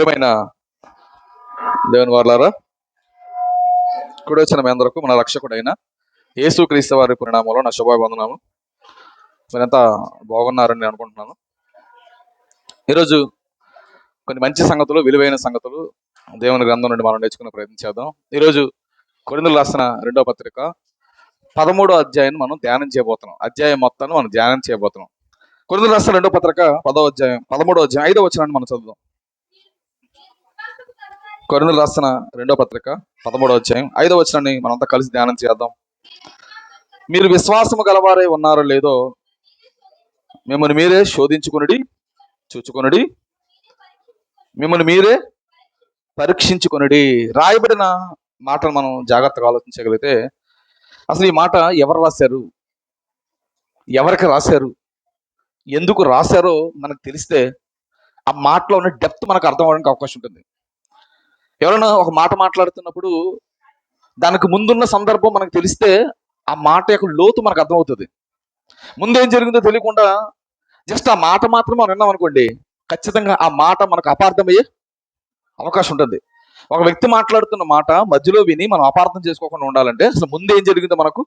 ఏమైనా దేవుని వారలారా, కూడి వచ్చిన మీ అందరకు మన రక్షకుడైన యేసుక్రీస్తు వారి పరిణామంలో నా శుభాభివందనాలు. మీరంతా బాగున్నారని నేను అనుకుంటున్నాను. ఈరోజు కొన్ని మంచి సంగతులు, విలువైన సంగతులు దేవుని గ్రంథం నుండి మనం నేర్చుకునే ప్రయత్నం చేద్దాం. ఈరోజు కొరింథీయులకు రాసిన 2వ పత్రిక 13వ అధ్యాయాన్ని మనం ధ్యానం చేయబోతున్నాం. అధ్యాయం మొత్తాన్ని మనం ధ్యానం చేయబోతున్నాం. కొరింథీయులకు రాసిన 2వ పత్రిక 10వ అధ్యాయం 13వ అధ్యాయం 5వ వచనాన్ని మనం చదువుదాం. కొరింథీయులకు రాసిన 2వ పత్రిక 13వ అధ్యాయం 5వ వచనాన్ని మనంతా కలిసి ధ్యానం చేద్దాం. మీరు విశ్వాసము గలవారై ఉన్నారో లేదో మిమ్మల్ని మీరే శోధించుకునుడి, చూచుకునుడి, మిమ్మల్ని మీరే పరీక్షించుకునుడి. రాయబడిన మాటలు మనం జాగ్రత్తగా ఆలోచించగలిగితే అసలు ఈ మాట ఎవరు రాశారు, ఎవరికి రాశారు, ఎందుకు రాశారో మనకు తెలిస్తే ఆ మాటలో ఉన్న డెప్త్ మనకు అర్థం అవడానికి అవకాశం ఉంటుంది. ఎవరైనా ఒక మాట మాట్లాడుతున్నప్పుడు దానికి ముందున్న సందర్భం మనకు తెలిస్తే ఆ మాట యొక్క లోతు మనకు అర్థమవుతుంది. ముందేం జరిగిందో తెలియకుండా జస్ట్ ఆ మాట మాత్రం మనం విన్నాం అనుకోండి, ఖచ్చితంగా ఆ మాట మనకు అపార్థమయ్యే అవకాశం ఉంటుంది. ఒక వ్యక్తి మాట్లాడుతున్న మాట మధ్యలో విని మనం అపార్థం చేసుకోకుండా ఉండాలంటే అసలు ముందు ఏం జరిగిందో మనకు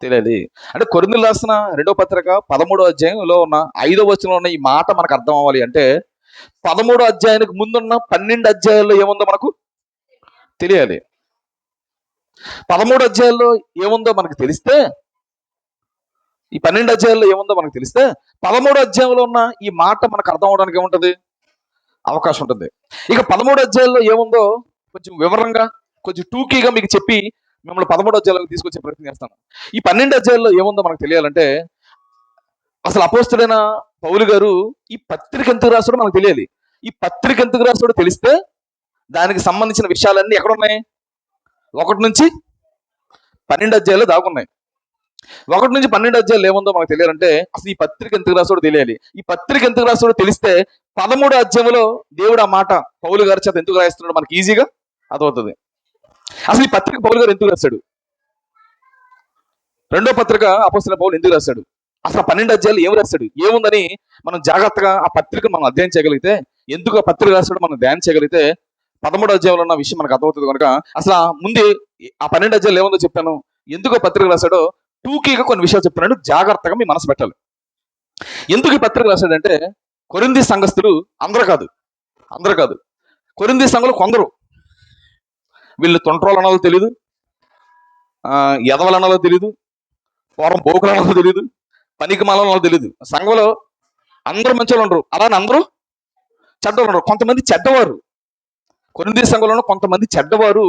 తెలియాలి. అంటే కొరింథీయులకు రాసిన 2వ పత్రిక 13వ అధ్యాయంలో ఉన్న 5వ వచనంలో ఉన్న ఈ మాట మనకు అర్థం అవ్వాలి అంటే 13వ అధ్యాయానికి ముందున్న 12 అధ్యాయాల్లో ఏముందో మనకు తెలియాలి. 13 అధ్యాయాల్లో ఏముందో మనకు తెలిస్తే, ఈ 12 అధ్యాయాల్లో ఏముందో మనకు తెలిస్తే 13వ అధ్యాయంలో ఉన్న ఈ మాట మనకు అర్థం అవడానికి ఏముంటుంది, అవకాశం ఉంటుంది. ఇక 13వ అధ్యాయంలో ఏముందో కొంచెం వివరంగా, కొంచెం టూకీగా మీకు చెప్పి మిమ్మల్ని 13వ అధ్యాయంలో తీసుకొచ్చే ప్రయత్నం చేస్తాను. ఈ 12 అధ్యాయాల్లో ఏముందో మనకు తెలియాలంటే అసలు అపోస్తుడైన పౌలు గారు ఈ పత్రిక ఎందుకు రాసాడో మనకు తెలియాలి. ఈ పత్రిక ఎందుకు రాసాడో తెలిస్తే దానికి సంబంధించిన విషయాలన్నీ ఎక్కడున్నాయి, 1 నుంచి 12 అధ్యాయాలు దాగున్నాయి. 1 నుంచి 12 అధ్యాయాలు ఏముందో మనకు తెలియాలంటే అసలు ఈ పత్రిక ఎందుకు రాసాడో తెలియాలి. ఈ పత్రిక ఎందుకు రాసాడో తెలిస్తే 13వ అధ్యాయంలో దేవుడు ఆ మాట పౌలు గారి చేత ఎందుకు రాయిస్తున్నాడో మనకి ఈజీగా అర్థమవుతుంది. అసలు ఈ పత్రిక పౌలు గారు ఎందుకు రాశాడు, 2వ పత్రిక అపోస్తలుడైన పౌలు ఎందుకు రాశాడు, అసలు 12 అధ్యాయాలు ఏం రాశాడు, ఏముందని మనం జాగ్రత్తగా ఆ పత్రికను మనం అధ్యయనం చేయగలిగితే, ఎందుకు ఆ పత్రిక రాశాడో మనం ధ్యానం చేయగలిగితే 13వ అధ్యాయంలో ఉన్న విషయం మనకు అర్థమవుతుంది. కనుక అసలు ముందే ఆ 12 అధ్యాయాలు ఏముందో చెప్తాను, ఎందుకు ఆ పత్రిక రాశాడో టూకీగా కొన్ని విషయాలు చెప్తున్నాడు. జాగ్రత్తగా మీ మనసు పెట్టాలి. ఎందుకు ఈ పత్రిక రాశాడంటే కొరింథీ సంఘస్థులు అందరూ కాదు, కొరింథీ సంఘులు కొందరు, వీళ్ళు తొంట్రోలు అనాలో తెలియదు, ఎదవలు అనాలో తెలియదు, పూర్వం బోకులు అనాలో తెలియదు, పనికి మాలలో తెలియదు. సంఘంలో అందరూ మంచివాళ్ళు ఉండరు, అలానే అందరూ చెడ్డవాళ్ళు ఉండరు. కొంతమంది చెడ్డవారు, కొరింథీ సంఘంలో కొంతమంది చెడ్డవారు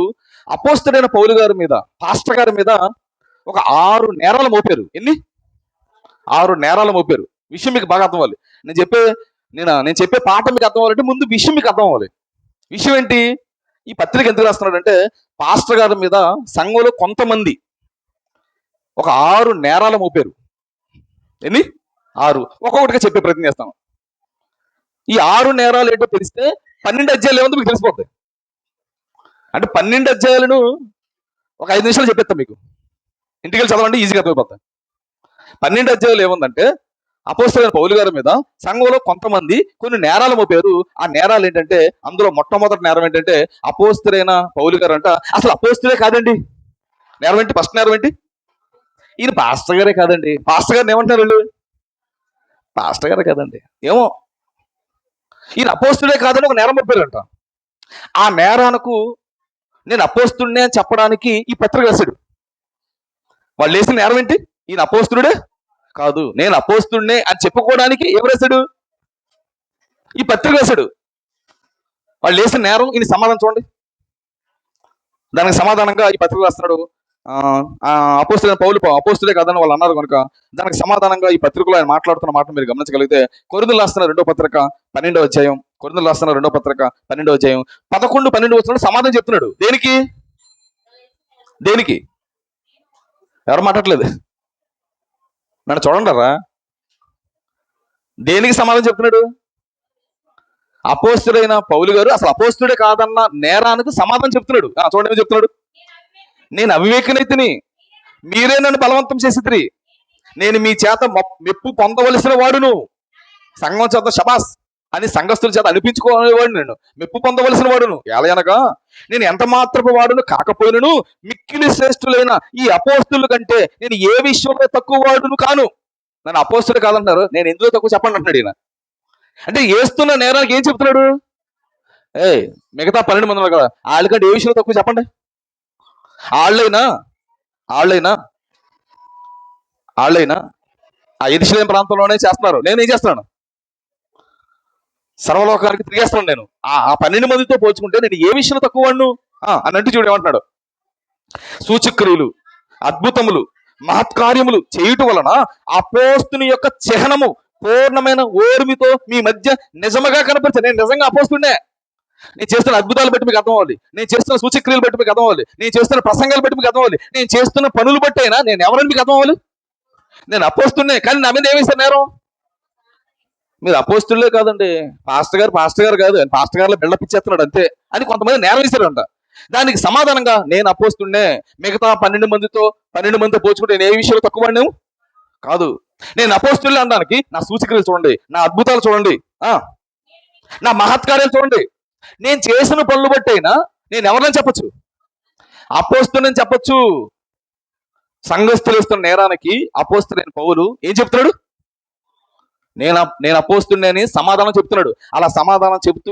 అపోస్తలుడైన పౌలు గారి మీద, పాస్టర్ గారి మీద ఒక 6 నేరాలు మోపారు. ఎన్ని 6 నేరాలు మోపారు. విషయం మీకు బాగా అర్థం అవ్వాలి. నేను చెప్పే పాట మీకు అర్థం అవ్వాలంటే ముందు విషయం మీకు అర్థం అవ్వాలి. విషయం ఏంటి, ఈ పత్రిక ఎందుకు రాస్తున్నాడు అంటే పాస్టర్ గారి మీద సంఘంలో కొంతమంది ఒక 6 నేరాలు మోపారు. ఎన్ని 6, ఒక్కొక్కటిగా చెప్పే ప్రయత్నం చేస్తాను. ఈ 6 నేరాలు ఏంటో తెలిస్తే 12 అధ్యాయాలు ఏముందో మీకు తెలిసిపోతాయి. అంటే 12 అధ్యాయాలను ఒక 5 నిమిషాలు చెప్పేస్తాను మీకు, ఇంటికి వెళ్ళి చదవండి, ఈజీగా అర్థమైపోతాయి. 12 అధ్యాయాలు ఏముందంటే అపోస్తలుడైన పౌలు గారి మీద సంఘంలో కొంతమంది కొన్ని నేరాలు మోపారు. ఆ నేరాలు ఏంటంటే అందులో మొట్టమొదటి నేరం ఏంటంటే అపోస్తలుడైన పౌలు గారు అంట అసలు అపోస్తలే కాదండి. నేరం ఏంటి, ఫస్ట్ నేరం ఏంటి, ఈయన పాస్టర్ గారే కాదండి. పాస్టర్ గారిని ఏమంటారు వీళ్ళు, పాస్టర్ గారే కాదండి, ఏమో ఈయన అపోస్తలుడే కాదని ఒక నేరం మోపారంట. ఆ నేరానికి నేను అపోస్తలుడే అని చెప్పడానికి ఈ పత్రిక రాశాడు. వాళ్ళు వేసిన నేరం ఏంటి, ఈయన అపోస్తలుడే కాదు, నేను అపోస్తలుడే అని చెప్పుకోవడానికి ఏం రాశాడు, ఈ పత్రిక రాశాడు. వాళ్ళు వేసిన నేరం, ఈయన సమాధానం చూడండి. దానికి సమాధానంగా ఈ పత్రిక రాస్తున్నాడు. అపోస్తలుడైన పౌలు అపోస్తలుడే కాదని వాళ్ళు అన్నారు కనుక దానికి సమాధానంగా ఈ పత్రికలో ఆయన మాట్లాడుతున్న మాట మీరు గమనించగలిగితే కొరింథీయులకు రాసిన 2వ పత్రిక 12వ అధ్యాయం, కొరింథీయులకు రాసిన 2వ పత్రిక 12వ అధ్యాయం 11, 12 వచనాలు సమాధానం చెప్తున్నాడు. దేనికి ఎవరు మాట్లాడలేదు, నన్ను చూడండిరా, దేనికి సమాధానం చెప్తున్నాడు, అపోస్తలుడైన పౌలు గారు అసలు అపోస్తలుడే కాదన్న నేరానికి సమాధానం చెప్తున్నాడు. చూడండి ఏం చెప్తున్నాడు, నేను అవివేకనైతిని, మీరే నన్ను బలవంతం చేసిద్రి, నేను మీ చేత మెప్పు పొందవలసిన వాడును. సంఘం చేత శబాస్, అని సంఘస్థుల చేత అనిపించుకోవాడు, నేను మెప్పు పొందవలసిన వాడును. ఎలాగనగా నేను ఎంత మాత్రపు వాడును కాకపోయినను మిక్కిలి శ్రేష్ఠులైన ఈ అపోస్తుల కంటే నేను ఏ విషయంలో తక్కువ వాడును కాను. నన్ను అపోస్తుడు కాదంటున్నారు, నేను ఎందులో తక్కువ చెప్పండి అంటున్నాడు ఈయన. అంటే వేస్తున్న నేరానికి ఏం చెప్తున్నాడు? మిగతా 12 మంది ఉన్నారు కదా, వాళ్ళకంటే ఏ విషయంలో తక్కువ చెప్పండి. వాళ్ళైనా వాళ్ళైనా వాళ్ళైనా ఆ యెరూషలేము ప్రాంతంలోనే చేస్తున్నారు, నేను ఏం చేస్తున్నాను? సర్వలోకానికి తిరిగేస్తున్నాను నేను. ఆ 12 మందితో పోల్చుకుంటే నేను ఏ విషయంలో తక్కువ వాడును అని అంటూ చూడు ఏమంటున్నాడు. సూచక్రియలు, అద్భుతములు, మహత్కార్యములు చేయుట వలన అపోస్తుని యొక్క చిహ్నము పూర్ణమైన ఓర్మితో మీ మధ్య నిజముగా కనపరిచాను. నేను నిజంగా అపోస్తున్నే. నేను చేస్తున్న అద్భుతాలు బట్టి మీకు అర్థం అవ్వాలి, నేను చేస్తున్న సూచక్రియలు బట్టి మీకు అర్థం అవ్వాలి, నేను చేస్తున్న ప్రసంగాలు బట్టి మీకు అర్థం అవ్వాలి, నేను చేస్తున్న పనులు బట్టి అయినా నేను ఎవరని మీకు అర్థం అవ్వాలి. నేను అపోస్తున్నే, కానీ నా మీద ఏమేశారు నేరం? మీరు అపోస్తులే కాదండి, పాస్టర్ గారు కాదు, పాస్టర్ గారిలో బిల్డప్ ఇచ్చేస్తున్నాడు అంతే అని కొంతమంది నేరం వేశారంట. దానికి సమాధానంగా నేను అపోస్తున్నే, మిగతా 12 మందితో పోల్చుకుంటే నేను ఏ విషయంలో తక్కువ వాడినాము కాదు. నేను అపోస్తులే అనడానికి నా సూచక్రియలు చూడండి, నా అద్భుతాలు చూడండి, నా మహత్కార్యాలు చూడండి. నేను చేసిన పనులు బట్టి అయినా నేను ఎవరినని చెప్పచ్చు? అపోస్తులని చెప్పచ్చు. సంఘస్థులు ఇస్తున్న నేరానికి అపోస్తులైన పౌలు ఏం చెప్తున్నాడు? నేను అపోస్తున్నే అని సమాధానం చెప్తున్నాడు. అలా సమాధానం చెబుతూ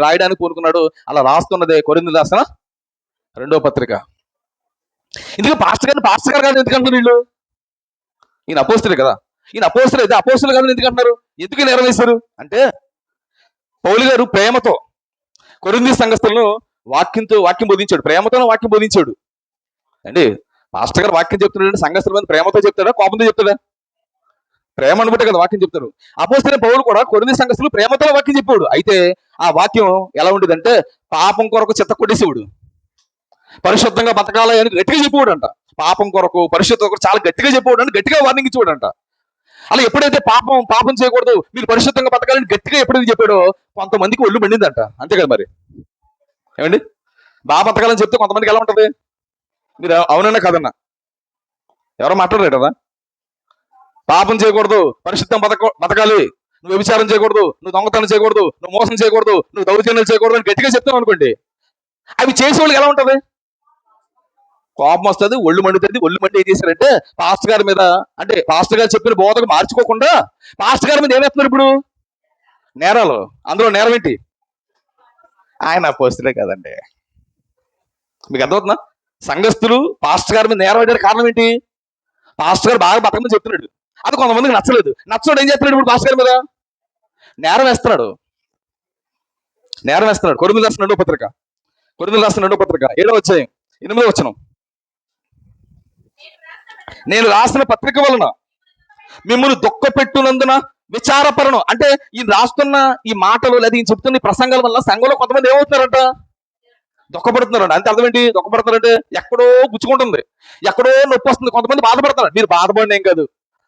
రాయడానికి కోరుకున్నాడు. అలా రాస్తున్నదే కొరింథీయులకు రాసిన 2వ పత్రిక. ఇందుకు పాస్టర్ గారు కాదు ఎందుకంటున్నారు వీళ్ళు? ఈయన అపోస్తులే కదా, ఈయన అపోస్తులు అయితే అపోస్తులు కాదు ఎందుకంటున్నారు? ఎందుకు నేరం వేశారు అంటే, పౌలు గారు ప్రేమతో కొరింథీ సంఘస్థులను వాక్యం బోధించాడు, ప్రేమతోనే వాక్యం బోధించాడు అండి. పాస్టర్ గారు వాక్యం చెప్తున్నాడు, సంఘస్థుల మీద ప్రేమతో చెప్తాడా కోపంతో చెప్తాడా? ప్రేమ అనుకుంటే కదా వాక్యం చెప్తారు. అపోస్తలుడైన పౌలు కూడా కొరింథీ సంఘస్థులు ప్రేమతో వాక్యం చెప్పాడు. అయితే ఆ వాక్యం ఎలా ఉండేదంటే, పాపం కొరకు చిత్త కొట్టేసేవాడు, పరిశుద్ధంగా బతకాలి అని గట్టిగా చెప్పేవాడు అంట. పాపం కొరకు పరిశుద్ధం కొరకు చాలా గట్టిగా చెప్పేవాడు అంటే, గట్టిగా వార్నింగ్ ఇచ్చేవాడు అంట. అలా ఎప్పుడైతే పాపం చేయకూడదు, మీరు పరిశుద్ధంగా బతకాలని గట్టిగా ఎప్పుడైతే చెప్పాడో కొంతమందికి ఒళ్ళు మండిందంట. అంతే కదా మరి, ఏమండి? బాగా బతకాలని చెప్తే కొంతమందికి ఎలా ఉంటది? మీరు అవునన్నా కదన్నా, ఎవరో మాట్లాడరు కదా. పాపం చేయకూడదు, పరిశుద్ధం బతకాలి, నువ్వు వ్యభిచారం చేయకూడదు, నువ్వు దొంగతనం చేయకూడదు, నువ్వు మోసం చేయకూడదు, నువ్వు దౌర్జన్యాలు చేయకూడదు అని గట్టిగా చెప్తావు అనుకోండి, అవి చేసే వాళ్ళకి ఎలా ఉంటది? కోపం వస్తుంది, ఒళ్ళు మండుతుంది. ఒళ్ళు మండి ఏం చేశారంటే, పాస్టర్ గారి మీద, అంటే పాస్టర్ గారు చెప్పిన బోధకు మార్చుకోకుండా పాస్టర్ గారి మీద ఏమేస్తున్నారు ఇప్పుడు? నేరాలు. అందులో నేరం ఏంటి? ఆయన అపోస్తులే కదండి. మీకు అర్థమవుతుందా? సంఘస్థులు పాస్టర్ గారి మీద నేరం వేయడానికి కారణం ఏంటి? పాస్టర్ గారు బాగా బతకమని చెప్తున్నాడు, అది కొంతమందికి నచ్చలేదు. నచ్చడు ఏం చేస్తున్నాడు ఇప్పుడు? పాస్టర్ గారి మీద నేరం వేస్తున్నాడు. కొరింథీయులకు రాసిన 2వ పత్రిక 7వ అధ్యాయం 8వ వచనం. నేను రాసిన పత్రిక వలన మిమ్మల్ని దుఃఖపెట్టునందున విచారపరను. అంటే ఈ రాస్తున్న ఈ మాటలు లేదా ఈ చెప్తున్న ఈ ప్రసంగాల వల్ల సంఘంలో కొంతమంది ఏమవుతున్నారంట? దుఃఖపడుతున్నారంట. అంతే అర్థం ఏంటి? దుఃఖపడుతున్నారంటే ఎక్కడో గుచ్చుకుంటుంది, ఎక్కడో నొప్పి వస్తుంది, కొంతమంది బాధపడుతున్నారు. మీరు బాధపడిన ఏం కాదు,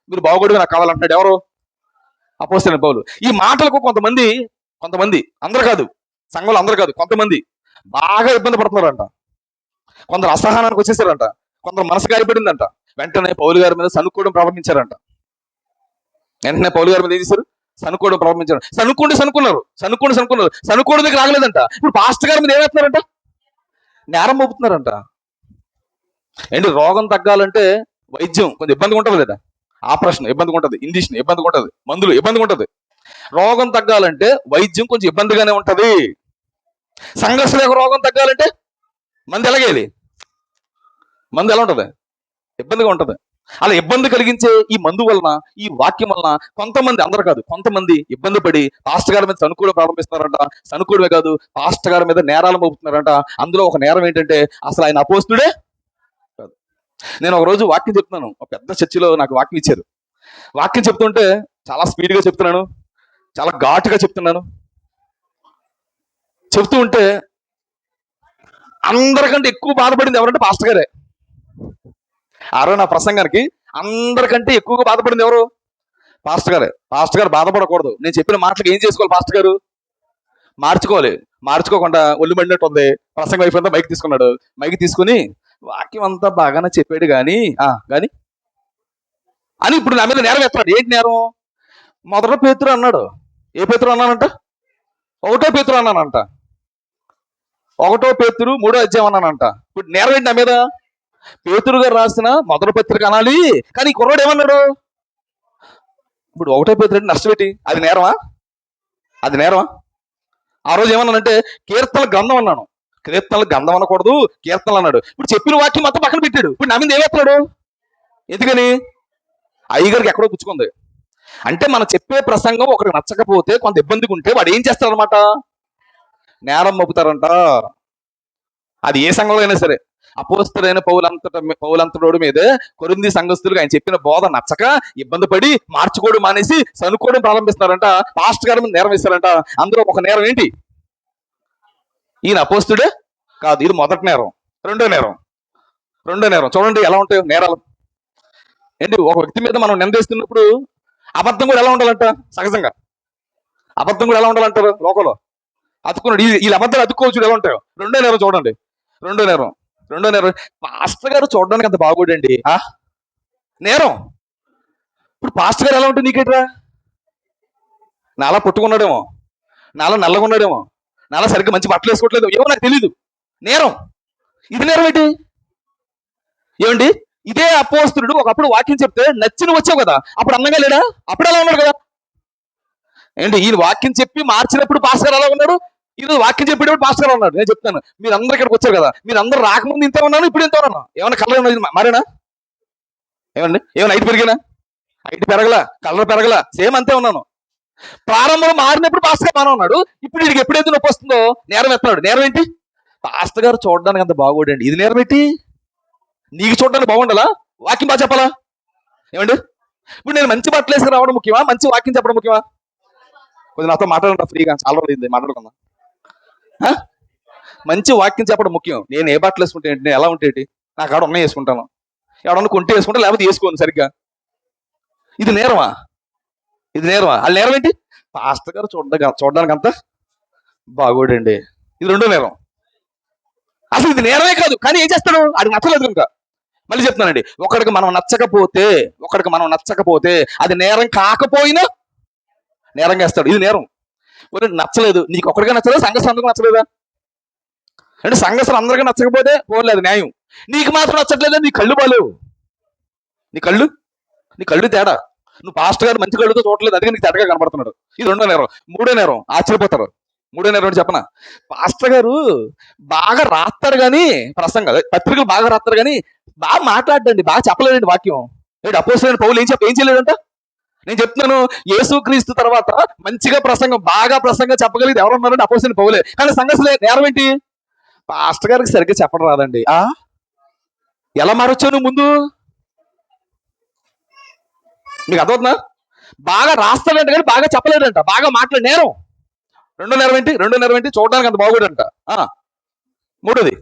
మీరు బాగుపడి నాకు కావాలంటాడు ఎవరు? అపోస్తలుడైన పౌలు. ఈ మాటలకు కొంతమంది అందరూ కాదు, సంఘంలో అందరూ కాదు, కొంతమంది బాగా ఇబ్బంది పడుతున్నారంట. కొందరు అసహనానికి వచ్చేసారంట, కొందరు మనసు గాయపడిందంట. వెంటనే పౌలు గారి మీద సనుక్కోవడం ప్రారంభించారంట. వెంటనే పౌలు గారి మీద ఏం చేశారు? సనుక్కోవడం ప్రారంభించారు. సనుక్కున్నారు. సనుక్కోవడం దగ్గర రాగలేదంట. ఇప్పుడు పాస్టర్ గారి మీద ఏమవుతున్నారంట? నేరం మోపుతున్నారంట. ఏంటి? రోగం తగ్గాలంటే వైద్యం కొంచెం ఇబ్బందిగా ఉంటుంది లేదా? ఆపరేషన్ ఇబ్బందిగా ఉంటుంది, ఇంజక్షన్ ఇబ్బందిగా ఉంటుంది, మందులు ఇబ్బందిగా ఉంటుంది. రోగం తగ్గాలంటే వైద్యం కొంచెం ఇబ్బందిగానే ఉంటది. సంఘర్షణ యొక్క రోగం తగ్గాలంటే మందు ఎలాగేది? మందు ఎలా ఉంటది? ఇబ్బందిగా ఉంటది. అలా ఇబ్బంది కలిగించే ఈ మందు వలన, ఈ వాక్యం వలన కొంతమంది, అందరూ కాదు, కొంతమంది ఇబ్బంది పడి పాస్టర్ గారి మీద సనుకోవడం ప్రారంభిస్తున్నారంట. సనుకోవడమే కాదు, పాస్టర్ గారి మీద నేరాలు మోపుతున్నారంట. అందులో ఒక నేరం ఏంటంటే, అసలు ఆయన అపోస్తుడే కాదు. నేను ఒక రోజు వాక్యం చెప్తున్నాను, ఒక పెద్ద చర్చిలో నాకు వాక్యం ఇచ్చారు. వాక్యం చెప్తుంటే చాలా స్పీడ్గా చెప్తున్నాను, చాలా ఘాటుగా చెప్తున్నాను. చెప్తూ ఉంటే అందరికంటే ఎక్కువ బాధపడింది ఎవరంటే పాస్టర్ గారే. నా ప్రసంగానికి అందరికంటే ఎక్కువగా బాధపడింది ఎవరు? పాస్టర్ గారే. పాస్టర్ గారు బాధపడకూడదు, నేను చెప్పిన మాటలకు ఏం చేసుకోవాలి? పాస్టర్ గారు మార్చుకోవాలి. మార్చుకోకుండా ఒళ్ళు మండినట్టు ఉంది. ప్రసంగం అయిపోయిందా మైక్ తీసుకున్నాడు. మైక్ తీసుకుని వాక్యం అంతా బాగానే చెప్పాడు కానీ అని ఇప్పుడు నా మీద నేరం ఎత్తాడు. ఏంటి నేరం? మొదట పేతురు అన్నాడు. ఏ పేతురు అన్నానంట? ఒకటో పేతురు అన్నానంట. ఒకటో పేతురు 3వ అధ్యాయం అన్నానంట. ఇప్పుడు నేరం ఏంటి నా మీద? పేతురు గారు రాసిన మొదటి పత్రిక అనాలి, కానీ ఈ కుర్రాడు ఏమన్నాడు? ఇప్పుడు ఒకటో పేతురు అంటే నష్టం ఏంటి? అది నేరమా? అది నేరమా? ఆ రోజు ఏమన్నానంటే కీర్తనల గ్రంథం అన్నాను. కీర్తనల గ్రంథం అనకూడదు, కీర్తనలు అన్నాడు. ఇప్పుడు చెప్పిన వాక్యం మొత్తం పక్కన పెట్టాడు. ఇప్పుడు నా మీద ఏమేస్తున్నాడు? ఎందుకని? అయ్యగారికి ఎక్కడో పుచ్చుకుంది. అంటే మనం చెప్పే ప్రసంగం ఒకరికి నచ్చకపోతే, కొంత ఇబ్బందిగా ఉంటే వాడు ఏం చేస్తారనమాట? నేరం మోపుతారంట. అది ఏ సంఘంలో అయినా సరే. అపోస్తలుడైన పౌలంతటోడి మీదే కొరింథీ సంఘస్థులకు ఆయన చెప్పిన బోధ నచ్చక ఇబ్బంది పడి మార్చుకోవడం మానేసి సనుకోవడం ప్రారంభిస్తారంట. పాస్టర్ గారి మీద నేరం వేస్తారంట. అందులో ఒక నేరం ఏంటి? ఈయన అపోస్తుడే కాదు, ఇది మొదటి నేరం. రెండో నేరం చూడండి ఎలా ఉంటాయి నేరాలు. ఏంటి? ఒక వ్యక్తి మీద మనం నిందేస్తున్నప్పుడు అబద్ధం కూడా ఎలా ఉండాలంట? సహజంగా అబద్ధం కూడా ఎలా ఉండాలంటారు లోకంలో? అతుకున్నాడు, ఈ అబద్ధాలు అతుక్కోవచ్చు ఎలా ఉంటాయో. రెండో నేరం చూడండి. రెండో నేరం పాస్టర్ గారు చూడడానికి అంత బాగోడండి. నేరం. ఇప్పుడు పాస్టర్ గారు ఎలా ఉంటుంది నీకేట్రా? నాలా పుట్టుకున్నాడేమో, నాలా నల్లగా ఉన్నాడేమో, నాలా సరిగ్గా మంచి బట్టలు వేసుకోవట్లేదు, ఏమో నాకు తెలీదు. నేరం. ఇది నేరం ఏంటి? ఏమండి? ఇదే అపోస్తులుడు ఒకప్పుడు వాక్యం చెప్తే నచ్చిన వచ్చావు కదా, అప్పుడు అందంగా లేడా? అప్పుడు ఎలా ఉన్నాడు కదా? ఏంటి ఈయన వాక్యం చెప్పి మార్చినప్పుడు పాస్టర్ గారు ఎలా ఉన్నాడు? ఈరోజు వాక్యం చెప్పేటప్పుడు పాస్టర్ గారు ఉన్నాడు. నేను చెప్తాను, మీరు అందరు ఇక్కడికి వచ్చారు కదా, మీరు అందరూ రాకముందు ఇంతే ఉన్నాను, ఇప్పుడు ఇంత ఉన్నాను. ఏమన్నా కలర్ ఏమన్నా మారేనా? ఏమండి? ఏమైనా హైట్ పెరిగినా? హైట్ పెరగలా, కలర్ పెరగలా, సేమ్ అంతే ఉన్నాను. ప్రారంభంలో మారినప్పుడు పాస్టర్ గారు బాగా ఉన్నాడు, ఇప్పుడు వీడికి ఎప్పుడైతే నొప్పి వస్తుందో నేరం ఎత్తున్నాడు. నేరం ఏంటి? పాస్టర్ గారు చూడడానికి అంత బాగోడండి. ఇది నేరం ఏంటి? నీకు చూడడానికి బాగుండాలా? వాక్యం బాగా చెప్పాలా? ఏమండి? ఇప్పుడు నేను మంచి బట్టలు వేసుకుని రావడం ముఖ్యమా, మంచి వాక్యం చెప్పడం ముఖ్యమా? కొంచెం నాతో మాట్లాడండి ఫ్రీగా, చాలా రోజులు మాట్లాడుకుందాం. మంచి వాక్యం చెప్పడం ముఖ్యం. నేను ఏ బట్టలు వేసుకుంటే ఏంటి, నేను ఎలా ఉంటే ఏంటి, నాకు ఆడ ఉన్నాయి వేసుకుంటాను, ఎవడన్నా కొంటే వేసుకుంటా, లేకపోతే వేసుకోను సరిగ్గా. ఇది నేరమా? అది నేరం ఏంటి? పాస్టర్ గారు చూడడానికి అంత బాగోడండి. ఇది రెండో నేరం. అసలు ఇది నేరమే కాదు, కానీ ఏం చేస్తాడు? అది నచ్చలేదు కనుక. మళ్ళీ చెప్తున్నానండి, ఒకడికి మనం నచ్చకపోతే అది నేరం కాకపోయినా నేరం చేస్తాడు. ఇది నేరం. నచ్చలేదు, నీకు ఒక్కడిగా నచ్చలేదు, సంఘస్థులు అందరికీ నచ్చలేదా? అంటే సంఘస్థులు అందరికీ నచ్చకపోతే పోలేదు న్యాయం. నీకు మాత్రం నచ్చట్లేదు, నీ కళ్ళు బాలేవు, నీ కళ్ళు తేడా. నువ్వు పాస్టర్ గారు మంచి కళ్ళుతో చూడలేదు, అదే నీకు తేటగా కనబడుతున్నాడు. ఇది రెండో నేరం. మూడో నేరం ఆశ్చర్యపోతారు. మూడో నేరం అంటే చెప్పనా? పాస్టర్ గారు బాగా రాస్తారు కానీ పత్రికలు బాగా రాస్తారు కానీ బాగా మాట్లాడండి, బాగా చెప్పలేదండి వాక్యం. అపోస్తలుడైన పౌలు ఏం చేయలేదంట? నేను చెప్తున్నాను, యేసుక్రీస్తు తర్వాత మంచిగా బాగా ప్రసంగం చెప్పగలిగేది ఎవరున్నారంటే అపోస్తలుడైన పౌలే. కానీ సంఘస్థులు నేరం ఏంటి? పాస్టర్ గారికి సరిగ్గా చెప్పడం రాదండి. ఎలా మారొచ్చావు నువ్వు ముందు? మీకు అర్థవుతుందా? బాగా రాస్తాడంట కానీ బాగా చెప్పలేడంట, బాగా మాట్లాడే నేరం. రెండో నేరం ఏంటి? చూడడానికి అంత బాగోడంట. మూడోది,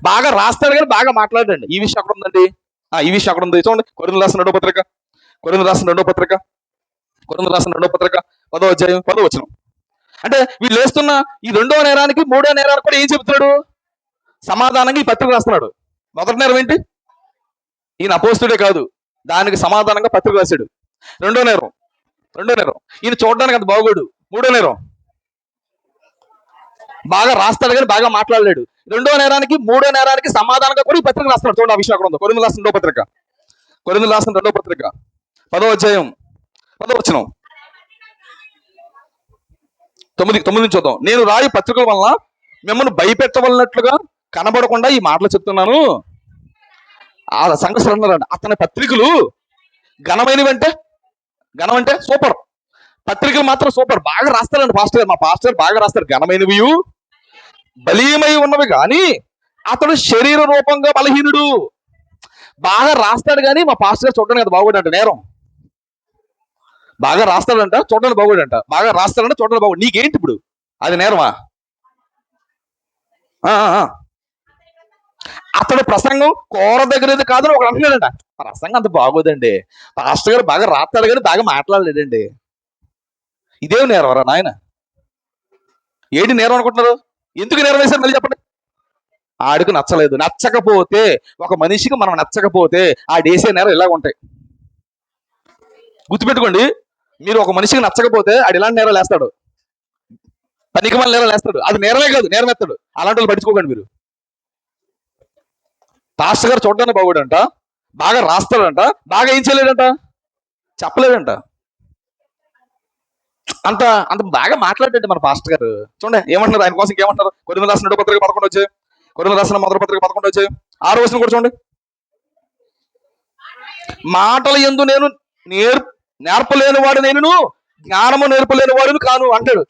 బాగా రాస్తాడు కానీ బాగా మాట్లాడండి. ఈ విషయం అక్కడ ఉందండి. ఈ విషయం అక్కడ ఉంది చూడండి. కొరింథీయులకు రాసిన రెండో పత్రిక 10వ అధ్యాయం 10వ వచనం. అంటే వీళ్ళు వేస్తున్న ఈ రెండో నేరానికి మూడో నేరానికి కూడా ఏం చెబుతున్నాడు? సమాధానంగా ఈ పత్రిక రాస్తున్నాడు. మొదటి నేరం ఏంటి? ఈయన అపోస్తుడే కాదు, దానికి సమాధానంగా పత్రిక రాశాడు. రెండో నేరం ఈయన చూడడానికి అంత బాగోడు. మూడో నేరం, బాగా రాస్తాడు కానీ బాగా మాట్లాడలేడు. రెండో నేరానికి మూడో నేరానికి సమాధానంగా కూడా ఈ పత్రిక రాస్తున్నాడు. చూడండి, ఆ విషయం అక్కడ ఉంది. కొరింథీయులకు రాసిన రెండో పత్రిక 10వ అధ్యాయం 10వ వచనం. 9 నుంచి చూద్దాం. నేను రాయి పత్రికల వలన మిమ్మల్ని భయపెట్టవలనట్లుగా కనబడకుండా ఈ మాటలు చెప్తున్నాను. ఆ సంఘస్థులు అన్నారంట, అతని పత్రికలు ఘనం అంటే సూపర్. పత్రికలు మాత్రం సూపర్, బాగా రాస్తారండి పాస్టర్ గారు. మా పాస్టర్ గారు బాగా రాస్తారు, ఘనమైనవి బలీయమై ఉన్నవి, కానీ అతడు శరీర రూపంగా బలహీనుడు. బాగా రాస్తాడు కానీ మా పాస్టర్ గారు చూడడానికి అది బాగోడంట. నేరం. బాగా రాస్తాడంట, చూడడానికి బాగోడంట. బాగా రాస్తాడంట, చూడడానికి బాగోడు. నీకేంటి ఇప్పుడు? అది నేరమా? అతడు ప్రసంగం కోర దగ్గరది కాదని ఒక అంటున్నాడంట. ప్రసంగం అంత బాగోదండి, పాస్టర్ గారు బాగా రాస్తాడు కానీ బాగా మాట్లాడలేదండి. ఇదే నేరం రా నాయన. ఏంటి నేరం అనుకుంటున్నారు? ఎందుకు నేరం వేశారు మళ్ళీ చెప్పండి. ఆడికి నచ్చకపోతే, ఒక మనిషికి మనం నచ్చకపోతే ఆ డేసే నేరం ఇలాగ ఉంటాయి. గుర్తుపెట్టుకోండి, మీరు ఒక మనిషికి నచ్చకపోతే ఆడు ఇలాంటి నేరాలు వేస్తాడు, పనికి మళ్ళీ నేరాలు వేస్తాడు. అది నేరమే కాదు, నేరం ఎత్తాడు. అలాంటి వాళ్ళు పట్టించుకోకండి మీరు. పాస్టర్ గారు చూడడానికి బాగోడంట, బాగా రాస్తాడంట, బాగా ఏం చేయలేడంట, చెప్పలేడంట. అంత అంత బాగా మాట్లాడండి మన పాస్టర్ గారు. చూడండి ఏమంటున్నారు ఆయన కోసం, ఇంకేమంటున్నారు. కొరింథీయులకు రాసిన 2వ పత్రిక 11 వచ్చాయి, కొరింథీయులకు రాసిన మొదటి పత్రిక 11 వచ్చాయి, 6వ వచనం కూడా చూడండి. మాటల యందు నేను నేర్పలేని వాడు, నేను జ్ఞానము నేర్పలేని వాడును కాను అంటాడు.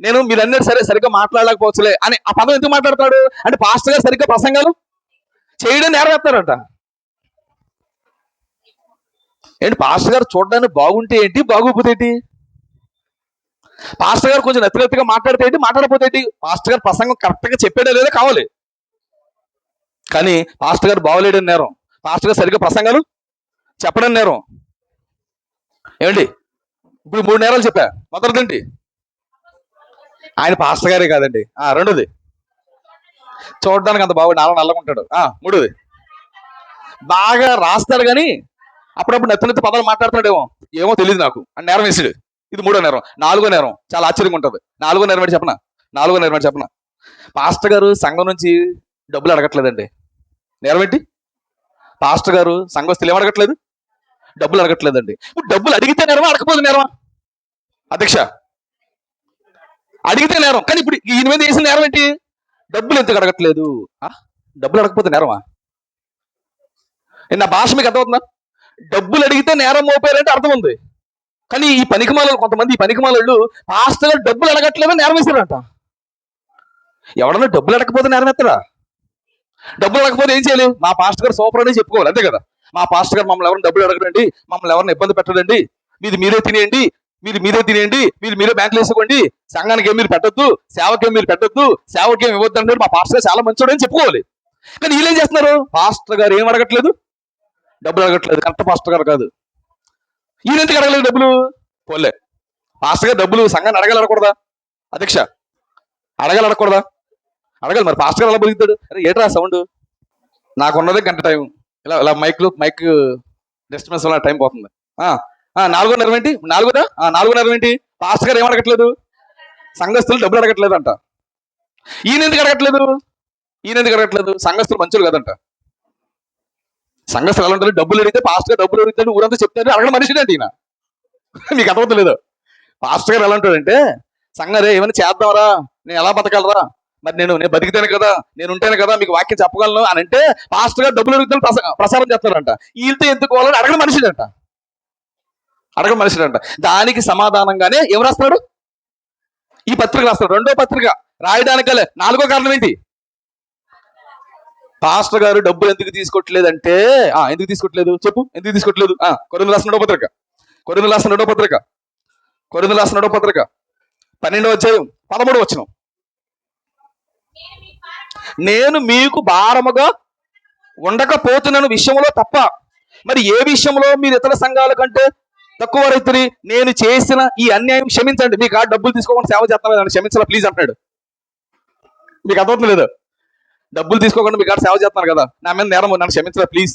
నేను మీరన్నీ సరిగ్గా మాట్లాడలేకపోవచ్చులే అని ఆ పదం ఎందుకు మాట్లాడతాడు అంటే, పాస్టర్ గారు సరిగ్గా ప్రసంగాలు చేయడం నేర్వేస్తాడంట. ఏంటి పాస్టర్ గారు చూడడానికి బాగుంటే ఏంటి, బాగోపోతే ఏంటి? పాస్టర్ గారు కొంచెం నెత్తిగా మాట్లాడితే ఏంటి, మాట్లాడపోతే ఏంటి? పాస్టర్ గారు ప్రసంగం కరెక్ట్ గా చెప్పాడే లేదా కావాలి. కానీ పాస్టర్ గారు బాగోలేడని నేరం, పాస్టర్ గారు సరిగ్గా ప్రసంగాలు చెప్పడం నేరం. ఏమండి ఇప్పుడు 3 నేరాలు చెప్పా. మొదటిదేంటి, ఆయన పాస్టర్ గారే కాదండి. రెండోది, చూడడానికి అంత బాగుండి అలా నల్లగుంటాడు. మూడోది, బాగా రాస్తాడు కానీ అప్పుడప్పుడు నెత్తి పదాలు మాట్లాడుతున్నాడేమో, ఏమో తెలియదు నాకు అని నేరం వేసాడు. ఇది 3వ నేరం. 4వ నేరం చాలా ఆశ్చర్యంగా ఉంటుంది. 4వ నేరం ఏంటి చెప్పనా? 4వ నేరం ఏంటి చెప్పనా? పాస్టర్ గారు సంఘం నుంచి డబ్బులు అడగట్లేదండి. నేరం ఏంటి? పాస్టర్ గారు సంఘస్థులు ఏం అడగట్లేదు, డబ్బులు అడగట్లేదండి. ఇప్పుడు డబ్బులు అడిగితే నేరమా, అడగకపోతే నేరమా? అధ్యక్ష, అడిగితే నేరం. కానీ ఇప్పుడు ఈయన మీద వేసిన నేరం ఏంటి? డబ్బులు ఎందుకు అడగట్లేదు, డబ్బులు అడగకపోతే నేరమా? నా భాష మీకు అర్థమవుతుందా? డబ్బులు అడిగితే నేరం మోపారంటే అర్థం ఉంది. కానీ ఈ పనికిమాల కొంతమంది, ఈ పనికిమాలు పాస్టర్ గారు డబ్బులు అడగట్లేదని నేరం వేశారంట. ఎవడన్నా డబ్బులు అడగకపోతే నేరం ఎత్తడా? డబ్బులు అడగకపోతే ఏం చేయాలి? మా పాస్టర్ గారు సూపర్ అని చెప్పుకోవాలి, అంతే కదా. మా పాస్టర్ గారు మమ్మల్ని ఎవరిని డబ్బులు అడగడండి, మమ్మల్ని ఎవరిని ఇబ్బంది పెట్టడండి, మీరే తినేయండి, మీరే తినేయండి, మీరే బ్యాంకులు వేసుకోండి, సంఘానికి ఏం మీరు పెట్టద్దు, సేవకేం మీరు పెట్టద్దు, సేవకేం ఇవ్వద్దు అంటే మా పాస్టర్ గారు చాలా మంచోడు అని చెప్పుకోవాలి. కానీ వీళ్ళు ఏం చేస్తున్నారు? పాస్టర్ గారు ఏం అడగట్లేదు, డబ్బులు అడగట్లేదు. కరెక్ట్ పాస్టర్ గారు కాదు. ఈయన ఎందుకు అడగలేదు డబ్బులు? పోలే, పాస్టర్ గారు డబ్బులు సంఘాన్ని అడగాలి అడగకూడదా? అధ్యక్ష, అడగాలి అడగకూడదా? అడగాలి. మరి పాస్టర్ గారు ఎలా బతుకుతాడు? అరే ఏట్రా సౌండ్, నాకున్నదే గంట టైం, ఇలా మైక్ డిస్టర్బెన్స్ వల్ల టైం పోతుంది. 4వ నేరం ఏంటి? 4వ నేరం ఏంటి? పాస్టర్ గారు ఏం అడగట్లేదు, సంఘస్థులు డబ్బులు అడగట్లేదు అంట. ఈయన ఎందుకు అడగట్లేదు? సంఘస్థులు మంచులు కదంట. సంఘస్థులు ఎలా ఉంటారు? డబ్బులు అడిగితే పాస్టర్ గారు డబ్బులు అడుగుతాడు, ఊరంతా చెప్తాడు, అడగడం మనిషి అంటే ఈయన. మీకు అర్థమవుతలేదు. పాస్టర్ గారు ఎలా ఉంటాడంటే, సంఘరే ఏమైనా చేద్దాంరా, నేను ఎలా బతకాలరా, మరి నేను బతికితేనే కదా, నేను ఉంటేనే కదా మీకు వాక్యం చెప్పగలను అని అంటే, పాస్టర్ గారు డబ్బులు అడుగుతాను ప్రసారం చేస్తారంట. వీళ్ళతో ఎందుకు వాళ్ళని అడగడం మనిషిడంట. దానికి సమాధానంగానే ఏం రాస్తాడు? ఈ పత్రిక రాస్తాడు. 2వ పత్రిక రాయడానికి 4వ కారణం ఏంటి? పాస్టర్ గారు డబ్బులు ఎందుకు తీసుకోవట్లేదంటే, ఎందుకు తీసుకోవట్లేదు చెప్పు, ఎందుకు తీసుకోవట్లేదు? కొరింథీయులకు రాసిన 2వ పత్రిక, కొరింథీయులకు రాసిన 2వ పత్రిక, కొరింథీయులకు రాసిన 2వ పత్రిక 12వ అధ్యాయం 13వ వచనం. నేను మీకు భారముగా ఉండకపోతున్నాను విషయంలో తప్ప, మరి ఏ విషయంలో మీరు ఇతర సంఘాల కంటే తక్కువ రైతుని, నేను చేసిన ఈ అన్యాయం క్షమించండి. మీకు డబ్బులు తీసుకోకుండా సేవ చేస్తాను, క్షమించాలా ప్లీజ్ అంటాడు. మీకు అర్థమవుతుంది లేదు? డబ్బులు తీసుకోకుండా మీకు సేవ చేస్తున్నాను కదా, నా మీద నేరం, నన్ను క్షమించరా ప్లీజ్.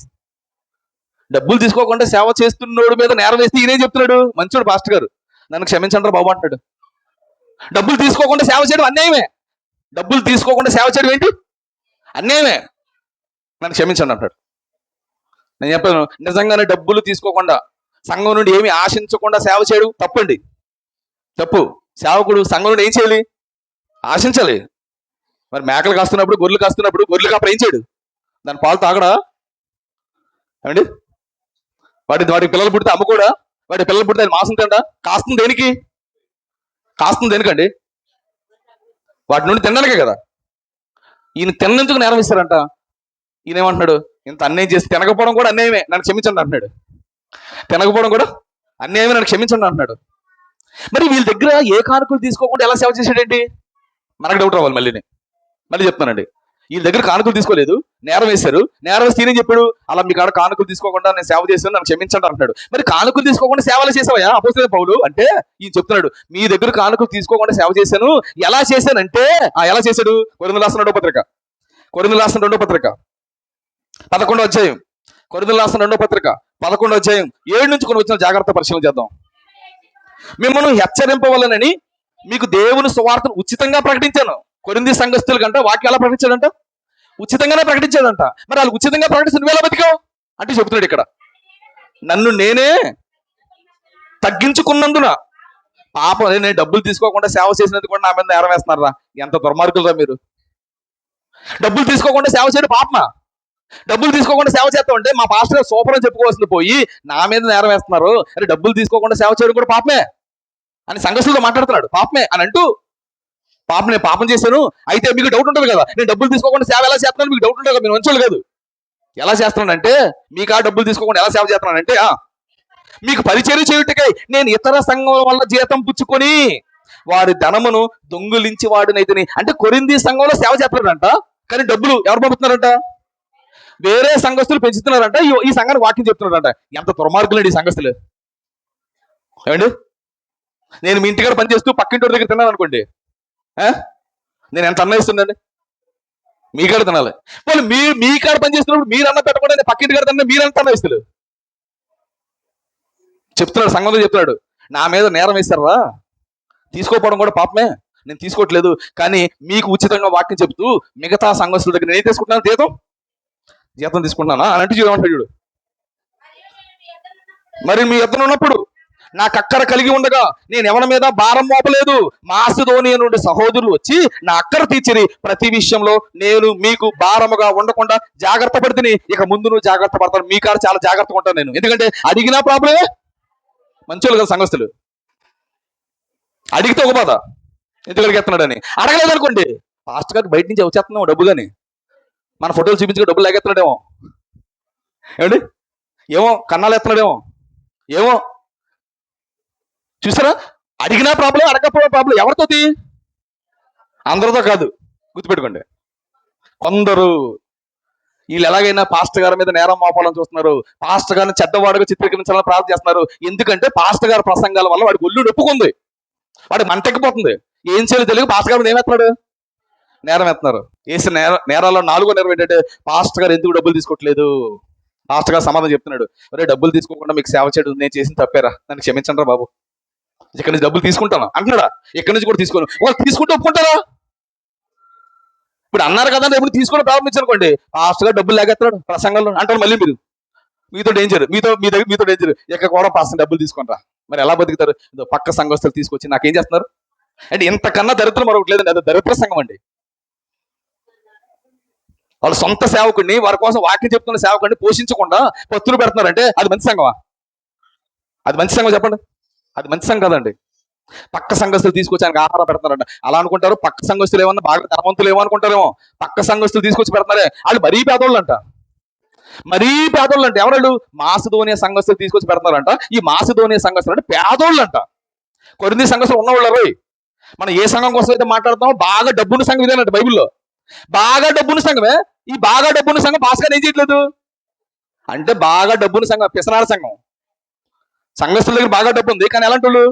డబ్బులు తీసుకోకుండా సేవ చేస్తున్నోడు మీద నేరం వేస్తే ఈయనేం చెప్తున్నాడు? మంచోడు పాస్టర్ గారు, నన్ను క్షమించండి బాబు అంటాడు. డబ్బులు తీసుకోకుండా సేవ చేయడం అన్యాయమే. డబ్బులు తీసుకోకుండా సేవ చేయడం ఏంటి? అన్యాయమే. నన్ను క్షమించండి అంటాడు. నేను చెప్పాను, నిజంగానే డబ్బులు తీసుకోకుండా సంఘం నుండి ఏమి ఆశించకుండా సేవ చేయడం తప్పండి, తప్పు. సేవకుడు సంఘం నుండి ఏం చేయాలి? ఆశించాలి. మరి మేకలు కాస్తున్నప్పుడు, గొర్రెలు కాస్తున్నప్పుడు, గొర్రెలు కాపర ఏం చేయడు? దాని పాలు తాగడా? ఏమండి, వాటి పిల్లలు పుడితే అమ్ముకోడా? వాటి పిల్లలు పుడితే మాంసం తిండా? కాస్తుంది దేనికండి? వాటి నుండి తినడానికే కదా. ఈయన తిన్నందుకు నేరం ఇస్తారంట. ఈయన ఏమంటున్నాడు? ఇంత అన్యాయం చేసి తినకపోవడం కూడా అన్యాయమే, నన్ను క్షమించండి అంటున్నాడు. తినకపోవడం కూడా అన్యాయమే, నన్ను క్షమించండి అంటున్నాడు. మరి వీళ్ళ దగ్గర ఏ కానుకలు తీసుకోకుండా ఎలా సేవ చేసాడేంటి? మనకు డౌట్ రావాలి. మళ్ళీ చెప్తానండి, వీళ్ళ దగ్గర కానుకలు తీసుకోలేదు, నేరం వేశారు. నేరం వేస్తే ఈయన చెప్పాడు, అలా మీ కాడ కానుకలు తీసుకోకుండా నేను సేవ చేశాను, నన్ను క్షమించండి అంటున్నాడు. మరి కానుకలు తీసుకోకుండా సేవలు చేసావా అపోస్తలుడైన పౌలు అంటే? ఈయన చెప్తున్నాడు, మీ దగ్గర కానుకలు తీసుకోకుండా సేవ చేశాను. ఎలా చేశానంటే, ఎలా చేశాడు? కొరింథీయులకు రాసిన 2వ పత్రిక, కొరింథీయులకు రాసిన 2వ పత్రిక 11వ అధ్యాయం, కొరింథీయులకు రాసిన 2వ పత్రిక 11వ అధ్యాయం 7 నుంచి కొన్ని వచ్చిన జాగ్రత్త పరిశీలన చేద్దాం. మిమ్మల్ని హెచ్చరింపవలనని మీకు దేవుని సువార్తను ఉచితంగా ప్రకటించాను. కొరింథీ సంఘస్థుల కంటే వాక్యం ఎలా ప్రకటించాడంట? ఉచితంగానే ప్రకటించాడంట. మరి వాళ్ళు ఉచితంగా ప్రకటించి నువ్వెలా బతికావు అంటే చెబుతున్నాడు ఇక్కడ, నన్ను నేనే తగ్గించుకున్నందున పాపం నేను డబ్బులు తీసుకోకుండా సేవ చేసినందుకు కూడా నా మీద నేరం వేస్తున్నారా? ఎంత దుర్మార్గులురా మీరు! డబ్బులు తీసుకోకుండా సేవ చేయడం పాపమా? డబ్బులు తీసుకోకుండా సేవ చేస్తా ఉంటే మా పాస్టర్ సూపర్ అని చెప్పుకోవాల్సింది పోయి నా మీద నేరం వేస్తున్నారు. అరే డబ్బులు తీసుకోకుండా సేవ చేయడం కూడా పాపమే అని సంఘస్థులతో మాట్లాడుతున్నాడు. పాపమే అని అంటూ, పాపం నేను పాపం చేశాను. అయితే మీకు డౌట్ ఉంటుంది కదా, నేను డబ్బులు తీసుకోకుండా సేవ ఎలా చేస్తున్నాను మీకు డౌట్ ఉంటుంది కదా. మీరు మంచోళ్ళు కాదు. ఎలా చేస్తున్నానంటే, మీకు ఆ డబ్బులు తీసుకోకుండా ఎలా సేవ చేస్తున్నానంటే, మీకు పరిచర్య చేయుటకై నేను ఇతర సంఘం వల్ల జీతం పుచ్చుకొని వారి ధనమును దొంగిలించి వాడినైతిని. అంటే కొరింథీ సంఘంలో సేవ చేస్తున్నారంట, కానీ డబ్బులు ఎవరు పంపుతున్నారంట? వేరే సంఘస్థులు పెంచుతున్నారంట. ఈ సంఘానికి వాక్యం చెప్తున్నారంట. ఎంత దుర్మార్గులండి ఈ సంఘస్థులు! ఏమండి, నేను మీ ఇంటికాడ పనిచేస్తూ పక్కింటి దగ్గర తిన్నాను అనుకోండి, నేను ఎంత అన్న ఇస్తుండండి? మీ కాడ తినాలి. వాళ్ళు మీ కాడ పనిచేస్తున్నప్పుడు మీరు అన్న పెట్టకుండా పక్కింటి కాడ తిన్నా మీరు ఎంత అన్న ఇస్తారు? చెప్తున్నాడు, సంఘంలో చెప్తున్నాడు, నా మీద నేరం వేశారా, తీసుకోపోవడం కూడా పాపమే, నేను తీసుకోవట్లేదు. కానీ మీకు ఉచితంగా వాక్యం చెప్తూ మిగతా సంఘస్థుల దగ్గర నేను తీసుకుంటున్నాను జీతం తీసుకుంటున్నానా అని అంటే చూడమంటాడు చూడు. మరి మీ ఇద్దరు ఉన్నప్పుడు నాకు అక్కర కలిగి ఉండగా నేను ఎవరి మీద భారం మోపలేదు. మాసిదోనియ నుండి సహోదరులు వచ్చి నా అక్కర తీర్చిరి. ప్రతి విషయంలో నేను మీకు భారముగా ఉండకుండా జాగ్రత్త పడితే ఇక ముందు నువ్వు జాగ్రత్త పడతాను. మీ కాడ చాలా జాగ్రత్తగా ఉంటాను నేను. ఎందుకంటే అడిగినా ప్రాబ్లమే. మంచోళ్ళు కదా సంఘస్థులు. అడిగితే ఒక బాధ, ఎందుకు అడిగేస్తున్నాడని. అడగలేదు అనుకోండి, పాస్టర్ గారికి బయట నుంచి వచ్చేస్తున్నావు డబ్బు, కానీ మన ఫోటోలు చూపించుకో డబ్బులు లాగేస్తున్నాడేమో. ఏమండి, ఏమో కన్నాలు ఎత్తున్నాడేమో, ఏమో. చూసారా, అడిగినా ప్రాబ్లం, అడగకపోవడం ప్రాబ్లం. ఎవరితోటి? అందరితో కాదు, గుర్తుపెట్టుకోండి. కొందరు వీళ్ళు ఎలాగైనా పాస్టర్ గారి మీద నేరం మోపాలని చూస్తున్నారు. పాస్టర్ గారిని చెడ్డవాడుగా చిత్రీకరించాలని ప్రార్థన చేస్తున్నారు. ఎందుకంటే పాస్టర్ గారి ప్రసంగాల వల్ల వాడికి ఒళ్ళు నొప్పుకుంది, వాడికి మంటెక్కిపోతుంది. ఏం చేయాలో తెలియదు పాస్టర్ గారి మీద ఏమెత్తున్నాడు? నేరం ఎత్తున్నారు. వేసిన నేరాల్లో 4వ నేరం ఏంటంటే, పాస్టర్ గారు ఎందుకు డబ్బులు తీసుకోవట్లేదు? పాస్టర్ గారు సమాధానం చెప్తున్నాడు, అరే డబ్బులు తీసుకోకుండా మీకు సేవ చేయడం నేను చేసిన తప్పేరా, నన్ను క్షమించండి రా బాబు, ఇక్కడి నుంచి డబ్బులు తీసుకుంటాను అంటున్నాడా? ఇక్కడి నుంచి కూడా తీసుకోను. వాళ్ళు తీసుకుంటూ ఒప్పుకుంటారా? ఇప్పుడు అన్నారు కదా, ఎప్పుడు తీసుకోవడం ప్రారంభించనుకోండి, పాస్టర్ గారు డబ్బులు లాగేస్తాడు ప్రసంగంలో అంటారు. మళ్ళీ మీతో డేంజర్, మీతో డేంజర్, ఎక్కడ కూడా పాస్టర్ డబ్బులు తీసుకుంటారా? మరి ఎలా బతుకుతారు? పక్క సంఘస్థులు తీసుకొచ్చి నాకేం చేస్తున్నారు అంటే, ఇంతకన్నా దరిద్రం మరొకటి లేదండి. అది దరిద్ర సంఘం అండి. వాళ్ళ సొంత సేవకుడిని, వారి కోసం వాక్యం చెప్తున్న సేవకుడిని పోషించకుండా పత్తులు పెడుతున్నారంటే అది మంచి సంఘమా? అది మంచి సంఘం చెప్పండి? అది మంచి సంఘం కదండి. పక్క సంఘస్థులు తీసుకొచ్చి ఆయనకు ఆహారం పెడుతున్నారంట. అలా అనుకుంటారు పక్క సంఘస్థులు ఏమన్నా బాగా ధనవంతులు ఏమో అనుకుంటారేమో. పక్క సంఘస్థులు తీసుకొచ్చి పెడుతున్నారే వాళ్ళు మరీ పేదోళ్ళు అంట. మరీ పేదోళ్ళు అంటే ఎవరు? మాసిదోనియ సంఘస్థులు తీసుకొచ్చి పెడుతున్నారంట. ఈ మాసిదోనియ సంఘస్థులు అంటే పేదోళ్ళు అంట. కొరింథీ సంఘస్థులు ఉన్నవాళ్ళు రోయ్. మనం ఏ సంఘం కోసం అయితే మాట్లాడుతామో బాగా డబ్బున్న సంఘం ఇదేనంట బైబిల్లో. బాగా డబ్బున్న సంఘమే. ఈ బాగా డబ్బున్న సంఘం పాస్టర్ ఏం చేయట్లేదు అంటే, బాగా డబ్బున్న సంఘం పిసనార సంఘం. సంఘస్థుల దగ్గర బాగా డబ్బు ఉంది, కానీ ఎలాంటి వాళ్ళు?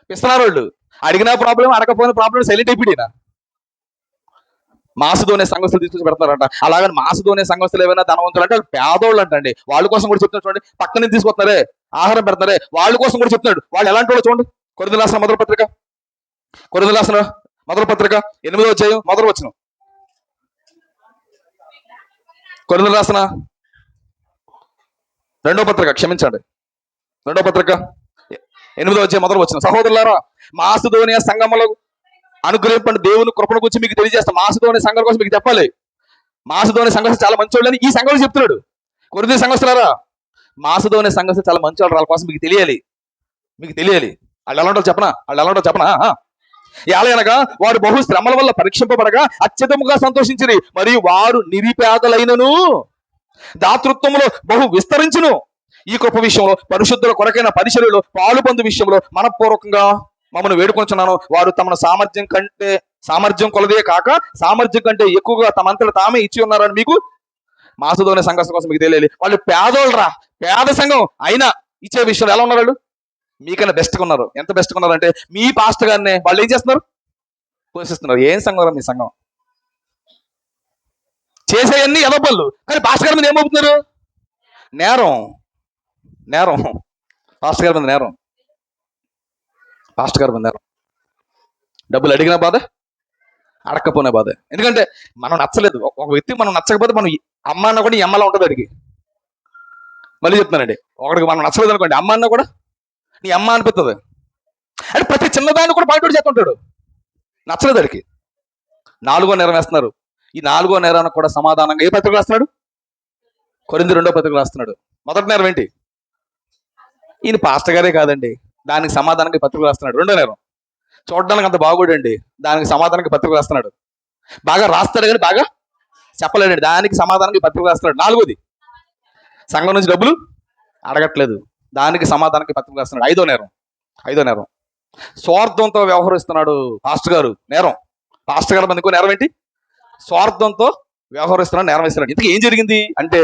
పిసనారు వాళ్ళు. అడిగినా ప్రాబ్లం, అడగపోయిన ప్రాబ్లం, సైలెంట్ అయిపోయినా. మాసిదోనియ సంఘస్థులు తీసుకొచ్చి పెడతారంట. అలాగని మాసిదోనియ సంఘస్థులు ఏమైనా ధనవంతులు అంటే వాళ్ళు పేదోళ్ళు అంటండి. వాళ్ళ కోసం కూడా చెప్తున్నాడు చూడండి. పక్క నుంచి తీసుకొస్తున్నారే, ఆహారం పెడతారే, వాళ్ళ కోసం కూడా చెప్తున్నాడు. వాళ్ళు ఎలాంటి వాళ్ళు చూడండి. కొరింథీయులకు రాసిన మొదటి పత్రిక, కొరింథీయులకు రాసిన మొదటి పత్రిక 8వ అధ్యాయం మొదటి వచనం. కొరింథీయులకు రాసిన 2వ పత్రిక, క్షమించండి, 2వ పత్రిక 8వ అధ్యాయం మొదటి వచనం. సహోదరులారా, మాసిదోనియ సంఘములో అనుగ్రహింపండి దేవుని కృపణ గురించి మీకు తెలియజేస్తాం. మాసిదోనియ సంఘం కోసం మీకు చెప్పాలి. మాసిదోనియ సంఘస్థులు చాలా మంచి వాళ్ళని ఈ సంఘంలో చెప్తున్నాడు. కొరింథీ సంఘస్థులారా, మాసిదోనియ సంఘస్థులు చాలా మంచి వాళ్ళు, వాళ్ళ కోసం మీకు తెలియాలి. వాళ్ళు ఎలా ఉంటారో చెప్పనా? ఎలాగనగా వారు బహు శ్రమల వల్ల పరీక్షింపబడగా అత్యధికముగా సంతోషించిరి, మరియు వారు నిరుపేదలైనను దాతృత్వములో బహు విస్తరించును. ఈ కృప విషయంలో పరిశుద్ధుల కొరకైన పరిచర్యలో పాలు పొందు విషయంలో మనపూర్వకంగా మమ్మల్ని వేడుకొంచున్నాను. వారు తమ సామర్థ్యం కొలదే కాక సామర్థ్యం కంటే ఎక్కువగా తమంతట తామే ఇచ్చి ఉన్నారని మీకు మాసిదోనియ సంఘం కోసం మీకు తెలియాలి. వాళ్ళు పేదోళ్ళరా, పేద సంఘం అయినా ఇచ్చే విషయంలో ఎలా ఉన్నారు? వాళ్ళు మీకన్నా బెస్ట్గా ఉన్నారు. ఎంత బెస్ట్గా ఉన్నారు అంటే, మీ పాస్టర్ గారిని వాళ్ళు ఏం చేస్తున్నారు? పోషిస్తున్నారు. ఏం సంఘం మీ సంఘం? చేసేయన్నీ ఎదపళ్ళు, కానీ పాస్టర్ గారి మీద ఏమవుతున్నారు? నేరం. పాస్టర్ గారి మీద నేరం. పాస్టర్ గారు పొందారు. డబ్బులు అడిగిన బాధ, అడక్కపోయిన బాధ. ఎందుకంటే మనం నచ్చలేదు. ఒక వ్యక్తి మనం నచ్చకపోతే మనం అమ్మ అన్న కూడా ఈ అమ్మలా ఉంటుంది అడిగి. మళ్ళీ చెప్తున్నానండి, ఒకడికి మనం నచ్చలేదు అనుకోండి, అమ్మ అన్న కూడా నీ అమ్మ అనిపిస్తుంది. అంటే ప్రతి చిన్నదాన్ని కూడా బయట చేస్తుంటాడు, నచ్చలేదు అడికి. 4వ నేరం వేస్తున్నారు. ఈ 4వ నేరానికి కూడా సమాధానంగా ఏ పత్రిక రాస్తున్నాడు? కొరింథీ 2వ పత్రిక రాస్తున్నాడు. మొదటి నేరం ఏంటి? ఈయన పాస్టర్ గారే కాదండి, దానికి సమాధానంగా ఈ పత్రిక రాస్తున్నాడు. 2వ నేరం చూడడానికి అంత బాగోడండి, దానికి సమాధానంగా పత్రిక రాస్తున్నాడు. బాగా రాస్తాడు కానీ బాగా చెప్పలేడండి, దానికి సమాధానంగా ఈ పత్రిక రాస్తున్నాడు. 4వది సంఘం నుంచి డబ్బులు అడగట్లేదు, దానికి సమాధానంగా పత్రిక రాస్తున్నాడు. 5వ నేరం స్వార్థంతో వ్యవహరిస్తున్నాడు పాస్టర్ గారు. నేరం పాస్టర్ గారు ఇంకో నేరం ఏంటి? స్వార్థంతో వ్యవహరిస్తున్నాడు, నేరం ఇస్తున్నాడు. ఇంతకీ ఏం జరిగింది అంటే,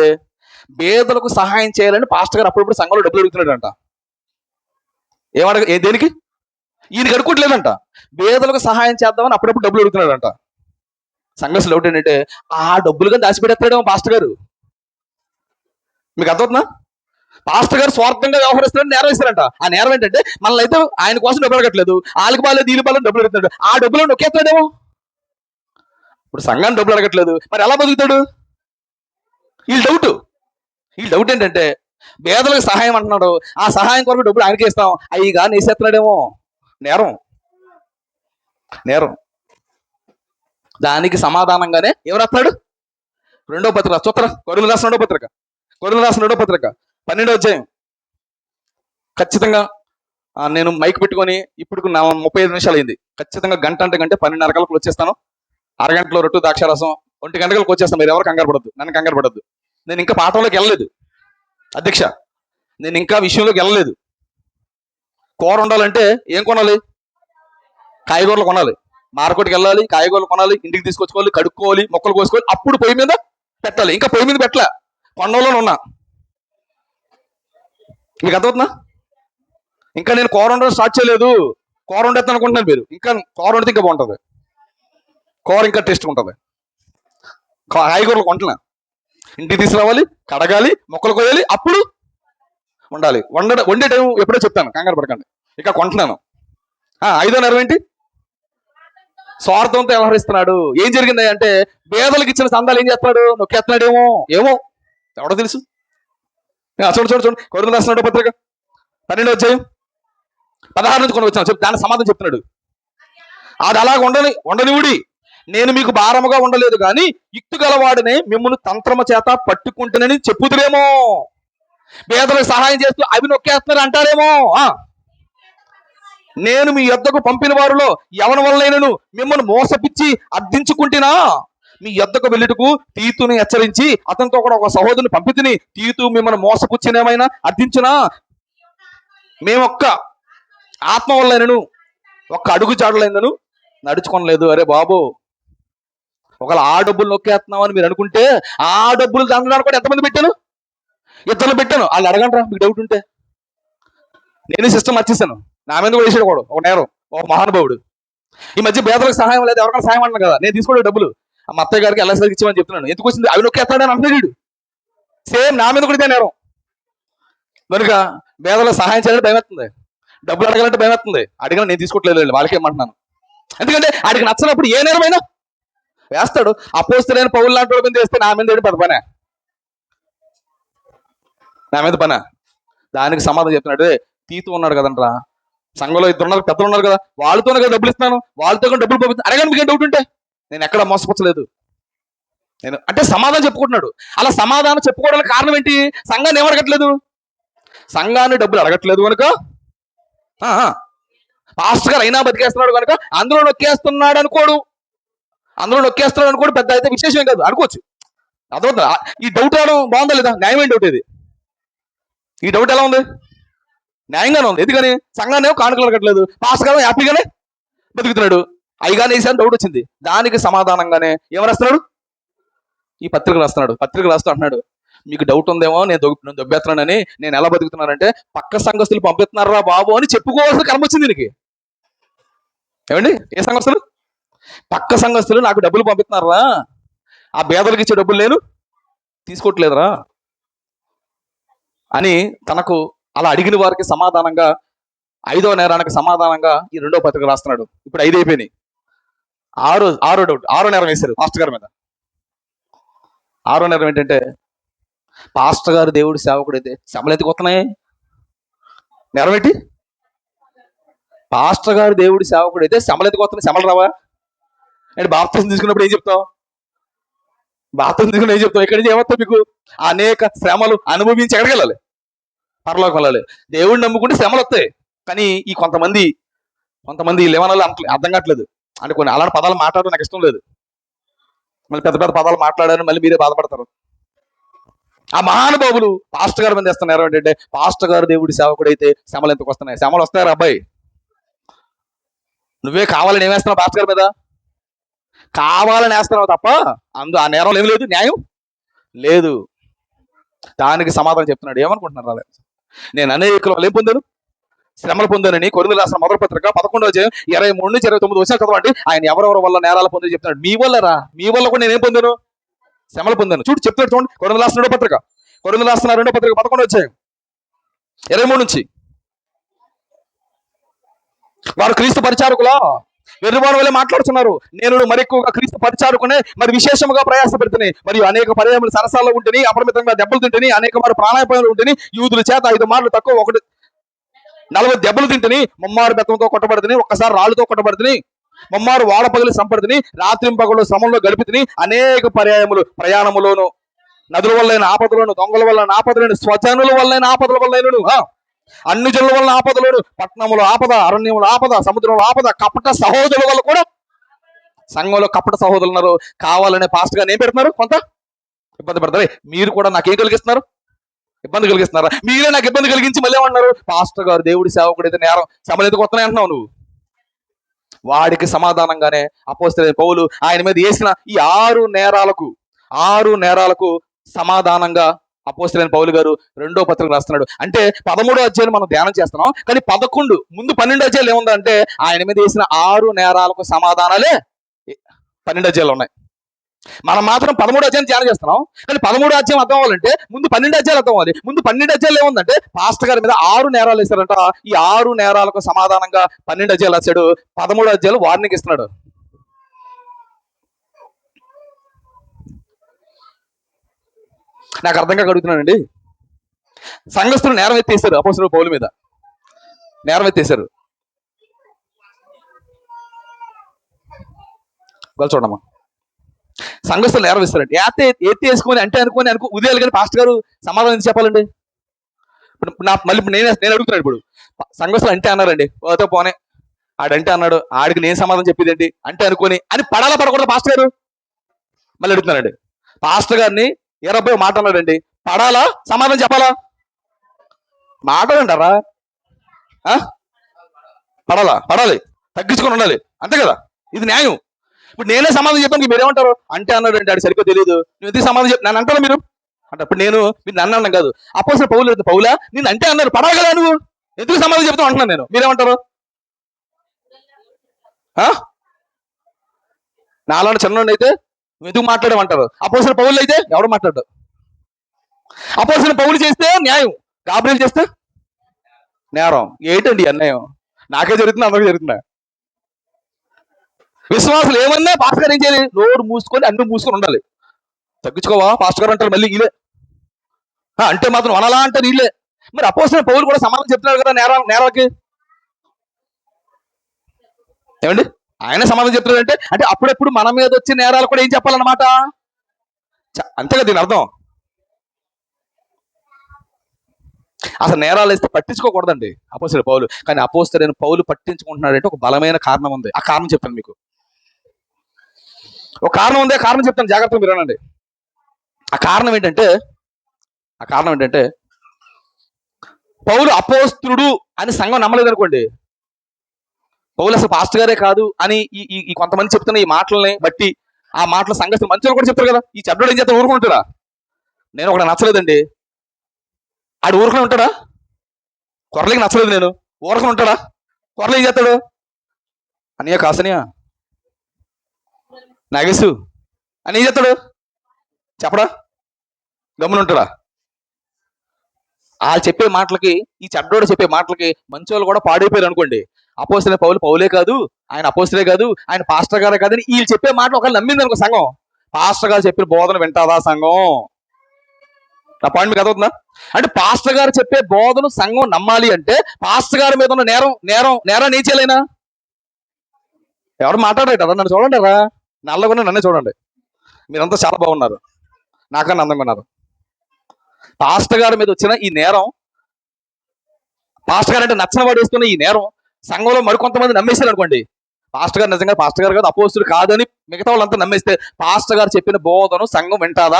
పేదలకు సహాయం చేయాలని పాస్టర్ గారు అప్పుడప్పుడు సంఘంలో డబ్బులు అడుగుతున్నాడు అంట. దేనికి? ఈయనకి అడుకోవట్లేదంట, పేదలకు సహాయం చేద్దామని అప్పుడప్పుడు డబ్బులు అడుగుతున్నాడు అంట. సంఘర్షణ డౌట్ ఏంటంటే, ఆ డబ్బులు కానీ దాచిపెడతాడేమో పాస్టర్ గారు. మీకు అర్థవుతుందా? పాస్టర్ గారు స్వార్థంగా వ్యవహరిస్తున్నాడు, నేరం ఇస్తారంట. ఆ నేరం ఏంటంటే, మనల్ని అయితే ఆయన కోసం డబ్బులు అడగట్లేదు, వాళ్ళకి బాగాలేదు వీళ్ళకి బాగాలేదు డబ్బులు అడుగుతున్నాడు. ఆ డబ్బులు నొక్కేస్తాడేమో. ఇప్పుడు సంఘాన్ని డబ్బులు అడగట్లేదు, మరి ఎలా బతుకుతాడు? వీళ్ళ డౌట్ ఏంటంటే, పేదలకు సహాయం అంటున్నాడు, ఆ సహాయం కొరకు డబ్బులు ఆయనకి ఇస్తాం, అవి కానీ వేసేస్తున్నాడేమో. నేరం. దానికి సమాధానంగానే ఎవరు రాస్తున్నాడు? 2వ పత్రిక చూత్తరా, కొరింథీయులకు రాసిన 2వ పత్రిక 12వ అధ్యాయం. ఖచ్చితంగా నేను మైక్ పెట్టుకొని ఇప్పుడు 35 నిమిషాలు అయింది. ఖచ్చితంగా గంట అంటే గంట 12:30 గంటలకు వచ్చేస్తాను. అరగంటలో రొట్టు ద్రాక్షారసం, 1 గంటలకు వచ్చేస్తాను. మీరు ఎవరు కంగారు పడద్దు, నన్ను కంగారు పడద్దు. నేను ఇంకా పాఠంలోకి వెళ్ళలేదు అధ్యక్ష, నేను ఇంకా విషయంలోకి వెళ్ళలేదు. కూర ఉండాలంటే ఏం కొనాలి? కాయగూరలు కొనాలి, మార్కెట్కి వెళ్ళాలి, కాయగూరలు కొనాలి, ఇంటికి తీసుకొచ్చుకోవాలి, కడుక్కోవాలి, మొక్కలు కోసుకోవాలి, అప్పుడు పొయ్యి మీద పెట్టాలి. ఇంకా పొయ్యి మీద పెట్టలే, కొండలోనే ఉన్నా. మీకు అర్థవుతుందా? ఇంకా నేను కూర వండడం స్టార్ట్ చేయలేదు. కూర వండేస్తాను అనుకుంటున్నాను మీరు. ఇంకా కూర వండితే ఇంకా బాగుంటుంది, కూర ఇంకా టేస్ట్గా ఉంటుంది. కాయగూరలు కొంటున్నా, ఇంటికి తీసుకురావాలి, కడగాలి, మొక్కలు కోయాలి, అప్పుడు వండాలి. వండే టైం ఎప్పుడో చెప్తాను, కంగారు పడకండి. ఇక కొంటున్నాను. 5వ నేరం ఏంటి? స్వార్థంతో వ్యవహరిస్తున్నాడు. ఏం జరిగింది అంటే, పేదలకు ఇచ్చిన సందాలు ఏం చేస్తున్నాడు? నొక్కేస్తున్నాడేమో. ఏమో ఎవడో తెలుసు. చూడండి కొరింథీయులకు రాసిన 2వ పత్రిక 12వ అధ్యాయం 16 నుంచి కొన్ని వచ్చాను, దాని సమాధానం చెప్తున్నాడు. అది అలాగ ఉండనివుడి, నేను మీకు భారముగా ఉండలేదు కానీ యుక్తి గలవాడిని మిమ్మల్ని తంత్రమ చేత పట్టుకుంటునని చెప్పుదురేమో. పేదలకు సహాయం చేస్తూ అవి నొక్కేస్తున్నారు అంటారేమో. నేను మీ యొద్దకు పంపిన వారిలో ఎవరి వల్లైనను మిమ్మల్ని మోసపిచ్చి అర్థించుకుంటున్నా, మీ యొద్దకు వెళ్ళుటకు తీతుని హెచ్చరించి అతనితో కూడా ఒక సహోదరుని పంపితిని. తీతు మిమ్మల్ని మోసపుచ్చినేమైనా అర్థించునా? మేమొక్క ఆత్మ వల్లైనను ఒక్క అడుగు జాడలైందను నడుచుకోనలేదు. అరే బాబు, ఒకవేళ ఆ డబ్బులు నొక్కేస్తున్నామని మీరు అనుకుంటే, ఆ డబ్బులు దండడానికి కూడా ఎంతమంది పెట్టాను? ఇద్దరు పెట్టాను. వాళ్ళు అడగంటారా మీకు డౌట్ ఉంటే? నేను సిస్టమ్ వచ్చేసాను, నా మీద కూడా వేసాడు కూడా ఒక నేరం, ఒక మహానుభావుడు. ఈ మధ్య పేదలకు సహాయం లేదు, ఎవరికైనా సహాయం అన్నాను కదా, నేను తీసుకోవడం డబ్బులు మా అత్తయ్య గారికి ఎల్ఐసీకి ఇచ్చామని చెప్తున్నాను. ఎందుకు వచ్చింది? అవి నొక్కేస్తాడని అంటున్నాడు. సేమ్ నా మీద కూడా ఇదే నేరం. కనుక పేదలకు సహాయం చేయాలంటే భయం వేస్తుంది, డబ్బులు అడగాలంటే భయం వేస్తుంది. అడిగినా నేను తీసుకోవట్లేదు, వాళ్ళకి ఏమంటున్నాను. ఎందుకంటే ఆడికి నచ్చినప్పుడు ఏ నేరమైనా వేస్తాడు. అపోస్తలులైన పౌలు లాంటి వాళ్ళ మీద వేస్తే నా మీద పెద్ద పనే, నా మీద పనే. దానికి సమాధానం చెప్తున్నాడు. తీతు ఉన్నాడు కదంట్రా, సంఘంలో 2 ఉన్నారు, పెద్దలు ఉన్నారు కదా, వాళ్ళతోనే కదా డబ్బులు ఇస్తున్నాను, వాళ్ళతో కూడా డబ్బులు పంపిస్తాను. అడగండి, మీకేం డౌట్ ఉంటే. నేను ఎక్కడ మోసపరచలేదు. నేను అంటే సమాధానం చెప్పుకుంటున్నాడు. అలా సమాధానం చెప్పుకోవడానికి కారణం ఏంటి? సంఘాన్ని ఏమడగట్లేదు, సంఘాన్ని డబ్బులు అడగట్లేదు కనుక, పాస్టర్ గారు అయినా బతికేస్తున్నాడు కనుక అందులో నొక్కేస్తున్నాడు అనుకోడు. పెద్ద అయితే విశేషం కాదు అనుకోవచ్చు. అర్థమవుతుందా? ఈ డౌట్ రావడం బాగుందా లేదా? న్యాయమైన డౌట్ ఇది. ఈ డౌట్ ఎలా ఉంది? న్యాయంగానే ఉంది. ఎందుకని? సంఘాన్ని కానుకలు అడగట్లేదు, పాస్టర్ గారు హ్యాపీగానే బతుకుతున్నాడు. అయిగానే వేసాను, డౌట్ వచ్చింది. దానికి సమాధానంగానే ఏం రాస్తున్నాడు? ఈ పత్రిక రాస్తున్నాడు. పత్రిక రాస్తూ అంటున్నాడు, మీకు డౌట్ ఉందేమో, నేను దొబ్బేస్తున్నానని. నేను ఎలా బతుకుతున్నానంటే, పక్క సంఘస్థులు పంపిస్తున్నారా బాబు అని చెప్పుకోవాల్సిన కర్మ వచ్చింది దీనికి. ఏమండి? ఏ సంఘస్థులు? పక్క సంఘస్థులు నాకు డబ్బులు పంపిస్తున్నారా, ఆ పేదలకు ఇచ్చే డబ్బులు నేను తీసుకోవట్లేదురా అని తనకు అలా అడిగిన వారికి సమాధానంగా ఐదవ నేరానికి సమాధానంగా ఈ రెండో పత్రిక రాస్తున్నాడు. ఇప్పుడు 5 అయిపోయినాయి. ఆరో డౌట్, ఆరో నేరం వేశారు పాస్టర్ గారి మీద. ఆరో నేరం ఏంటంటే, పాస్టర్ గారు దేవుడి సేవకుడైతే శమలు ఎందుకు వస్తున్నాయి? నేరం ఏంటి? పాస్టర్ గారు దేవుడి సేవకుడైతే శమలు ఎందుకు వస్తున్నాయి? శమలు రావా? అంటే బాప్తిసం తీసుకున్నప్పుడు ఏం చెప్తావు? బాప్తిసం తీసుకుని ఏం చెప్తావు? ఇక్కడి నుంచి ఏమవుతావు? మీకు అనేక శ్రమలు అనుభవించి ఎక్కడికి వెళ్ళాలి? పరలోకం వెళ్ళాలి. దేవుడిని నమ్ముకుంటే శ్రమలు వస్తాయి. కానీ ఈ కొంతమంది లేవనాలు అర్థం కావట్లేదు. అంటే కొన్ని అలాంటి పదాలు మాట్లాడడం నాకు ఇష్టం లేదు. మళ్ళీ పెద్ద పెద్ద పదాలు మాట్లాడారని మళ్ళీ మీరే బాధపడతారు. ఆ మహానుభావులు పాస్టర్ గారి మీద వేస్తున్నారు ఏంటంటే, పాస్టర్ గారు దేవుడి సేవకుడైతే శ్రమలు ఎందుకు వస్తున్నాయి? శ్రమలు వస్తాయి అబ్బాయి. నువ్వే కావాలని ఏమేస్తున్నావు పాస్టర్ గారి మీద? కావాలని వేస్తున్నావు తప్ప ఆ నేరంలో ఏమి లేదు, న్యాయం లేదు. దానికి సమాధానం చెప్తున్నాడు. ఏమనుకుంటున్నారు? రాలేదు, నేను అనేక ఏం పొందాను? శ్రమలు పొందానని కొరింథీయులకు రాసిన మొదటి పత్రిక 11వ అధ్యాయం 23 నుంచి 29 వచనాలు చదవండి. ఆయన ఎవరెవరి వల్ల నేరాలు పొందని చెప్తున్నాడు. మీ వల్ల కూడా నేనేం పొందాను? శ్రమలు పొందాను. చెప్తాడు చూడండి. కొరింథీయులకు రాసిన రెండో పత్రిక 11వ అధ్యాయం 23 నుంచి. వారు క్రీస్తు పరిచారకులా వెర్రివాడు వల్లే మాట్లాడుతున్నారు. నేను మరి ఎక్కువగా క్రీస్తు పరిచారకునే మరి విశేషముగా ప్రయాసపెడుతున్నాయి. మరియు అనేక పర్యాయములు సరసాల్లో ఉంటేని, అపరిమితంగా దెబ్బలు తింటేని, అనేక మారు ప్రాణాపాయాలు ఉంటేని, యూదుల చేత 5 మార్లు తక్కువ 40 దెబ్బలు తింటని, ముమ్మారు బెత్తంతో కొట్టబడుతుంది, ఒక్కసారి రాళ్ళతో కొట్టబడుతుంది, ముమ్మారు వాడ పగిలి సంపడుతుంది, రాత్రింపగలు శ్రమంలో గడిపితిని, అనేక పర్యాయములు ప్రయాణములోను, నదుల వల్లైన ఆపదలోను, దొంగల వల్ల ఆపదలను, స్వజనుల వల్లైన ఆపదల వల్లైనను, అన్ని జనుల వల్ల ఆపదలోను, పట్టణముల ఆపద, అరణ్యముల ఆపద, సముద్రంలో ఆపద, కపట సహోదరుల వల్ల కూడా. సంఘంలో కపట సహోదరులు ఉన్నారు. కావాలనే పాస్టర్ గారు ఏం పెడుతున్నారు? కొంత ఇబ్బంది పెడతారు. మీరు కూడా నాకేం కలిగిస్తున్నారు? ఇబ్బంది కలిగిస్తున్నారా? మీరే నాకు ఇబ్బంది కలిగించి మళ్ళీ ఏమన్నారు? పాస్టర్ గారు దేవుడి సేవకుడైతే నేరం శ్రమలు ఎందుకు వస్తున్నాయి అంటున్నావు నువ్వు. వాడికి సమాధానంగానే అపోస్తలుడైన పౌలు ఆయన మీద వేసిన ఈ 6 నేరాలకు సమాధానంగా అపోస్తలుడైన పౌలు గారు రెండో పత్రిక రాస్తున్నాడు. అంటే 13వ అధ్యాయం మనం ధ్యానం చేస్తున్నాం, కానీ 12 అధ్యాయాలు ఏముందంటే ఆయన మీద వేసిన 6 నేరాలకు సమాధానాలే 12 అధ్యాయాలు ఉన్నాయి. మనం మాత్రం 13వ అధ్యాయం ధ్యానం చేస్తున్నాం, కానీ 13వ అధ్యాయం అర్థం అవ్వాలంటే ముందు 12 అధ్యాయాలు అర్థం అవ్వాలి. ముందు 12 అధ్యాయాలు ఏముందంటే పాస్టర్ గారి మీద 6 నేరాలు వేస్తారంట. ఈ 6 నేరాలకు సమాధానంగా 12 అధ్యాయాలు రాశాడు. 13వ అధ్యాయాలు వార్నింగ్ ఇస్తున్నాడు. నాకు అర్థంగా అడుగుతున్నానండి. సంఘస్థులు నేరం ఎత్తేసారు అపోస్తలుడు పౌలు మీద, నేరం ఎత్తేసారు. చూడమ్మా, సంఘస్థులు నేరం ఇస్తారండి. ఎత్తి వేసుకొని అనుకోని ఉదయాలు, కానీ పాస్టర్ గారు సమాధానం చెప్పాలండి. మళ్ళీ నేను అడుగుతున్నాను. ఇప్పుడు సంఘస్థులు అంటే అన్నారండి, పోతే పోనే ఆడంటే అన్నాడు, ఆడికి నేను సమాధానం చెప్పేది ఏంటి అంటే అనుకోని అని పడకూడదు పాస్టర్ గారు. మళ్ళీ అడుగుతున్నానండి, పాస్టర్ గారిని 20 మాట అన్నాడండి, పడాలా సమాధానం చెప్పాలా? మాట్లాడంటారా? పడాలి, తగ్గించుకొని ఉండాలి, అంతే కదా? ఇది న్యాయం. ఇప్పుడు నేనే సమాధానం చెప్పాను, మీరు ఏమంటారు? అంటే అన్నాడు అంటే ఆడు సరిగ్గా తెలియదు, నువ్వు ఎందుకు సమాధానం చెప్పి నన్ను అంటారా మీరు? అంటే అప్పుడు మీరు నన్ను అన్నాను కాదు, అపోస్తలుడు పౌలా నేను అంటే అన్నారు, పడాలి కదా, నువ్వు ఎందుకు సమాధానం చెప్తావు అంటున్నాను నేను. మీరేమంటారు? నాలో చిన్నోడు అయితే నువ్వు ఎందుకు మాట్లాడమంటారు. అపోస్తలుడు పౌలు అయితే ఎవడు మాట్లాడు. అపోస్తలుడు పౌలు చేస్తే న్యాయం, గాబ్రియలు చేస్తే నేరం. ఏంటండి అన్యాయం? నాకే జరుగుతుంది, అందరికీ జరుగుతుందా? విశ్వాసులు ఏమన్నా పాస్టర్ గారు ఏం చేయాలి? నోరు మూసుకొని అన్ని మూసుకొని ఉండాలి. తగ్గించుకోవా పాస్టర్ గారు అంటారు మళ్ళీ వీళ్ళే, అంటే మాత్రం వనలా అంటారు వీళ్ళే. మరి అపోస్తలుడు పౌలు కూడా సమాధానం చెప్తున్నాడు కదా నేరాలకి. ఏమండి, ఆయన సమాధానం చెప్తున్నాడు అంటే అప్పుడప్పుడు మన మీద వచ్చే నేరాలు కూడా ఏం చెప్పాలన్నమాట, అంతే కదా దీని అర్థం. అసలు నేరాలు వేస్తే పట్టించుకోకూడదండి అపోస్తలుడు పౌలు, కానీ అపోస్తలుడైన పౌలు పట్టించుకుంటున్నాడంటే ఒక బలమైన కారణం ఉంది. ఆ కారణం చెప్తాను మీకు. ఒక కారణం ఉంది, ఆ కారణం చెప్తాను, జాగ్రత్తగా మీరు అనండి. ఆ కారణం ఏంటంటే పౌలు అపోస్తలుడు అని సంఘం నమ్మలేదు అనుకోండి, పౌలు అసలు పాస్టర్ గారే కాదు అని ఈ కొంతమంది చెప్తున్న ఈ మాటలని బట్టి, ఆ మాటల సంగతి మంచిగా కూడా చెప్తారు కదా, ఈ చెడ్డోడు ఏం చేస్తాడు? ఊరుకుంటాడా? నేను ఒకటి నచ్చలేదండి, ఆడు ఊరుకుని ఉంటాడా? కొరలకి నచ్చలేదు నేను, ఊరుకుని ఉంటాడా? కొరలు ఏం చేస్తాడు? అనియా కాసనియా నాగేశు అని ఏం చేస్తాడు? చెప్పడా? గమ్మున ఉంటాడా? వాళ్ళు చెప్పే మాటలకి, ఈ చెడ్డోడు చెప్పే మాటలకి మంచోళ్ళు కూడా పాడైపోయారు అనుకోండి. అపోస్తలుడైన పౌలు పౌలే కాదు, ఆయన అపోస్తలే కాదు, ఆయన పాస్టర్ గారే కాదని వీళ్ళు చెప్పే మాటలు ఒకవేళ నమ్మింది అనుకో సంఘం, పాస్టర్ గారు చెప్పిన బోధన వింటాదా సంఘం? నా పాయింట్ మీకు అదవుతుందా? అంటే పాస్టర్ గారు చెప్పే బోధన సంఘం నమ్మాలి అంటే పాస్టర్ గారి మీద ఉన్న నేరాన్ని ఏం చేయలేనా? ఎవరు మాట్లాడారు కదా, నన్ను చూడండి రా, నల్లగా నన్నే చూడండి, మీరంతా చాలా బాగున్నారు, నాకన్నా అందంగా ఉన్నారు. పాస్టర్ గారి మీద వచ్చిన ఈ నేరం, పాస్టర్ గారు అంటే నచ్చని వాడు వేస్తున్న ఈ నేరం సంఘంలో మరికొంతమంది నమ్మేశారు అనుకోండి, పాస్టర్ గారు నిజంగా పాస్టర్ గారు కాదు, అపోస్తులు కాదని మిగతా వాళ్ళంతా నమ్మేస్తే పాస్టర్ గారు చెప్పిన బోధను సంఘం వింటాదా?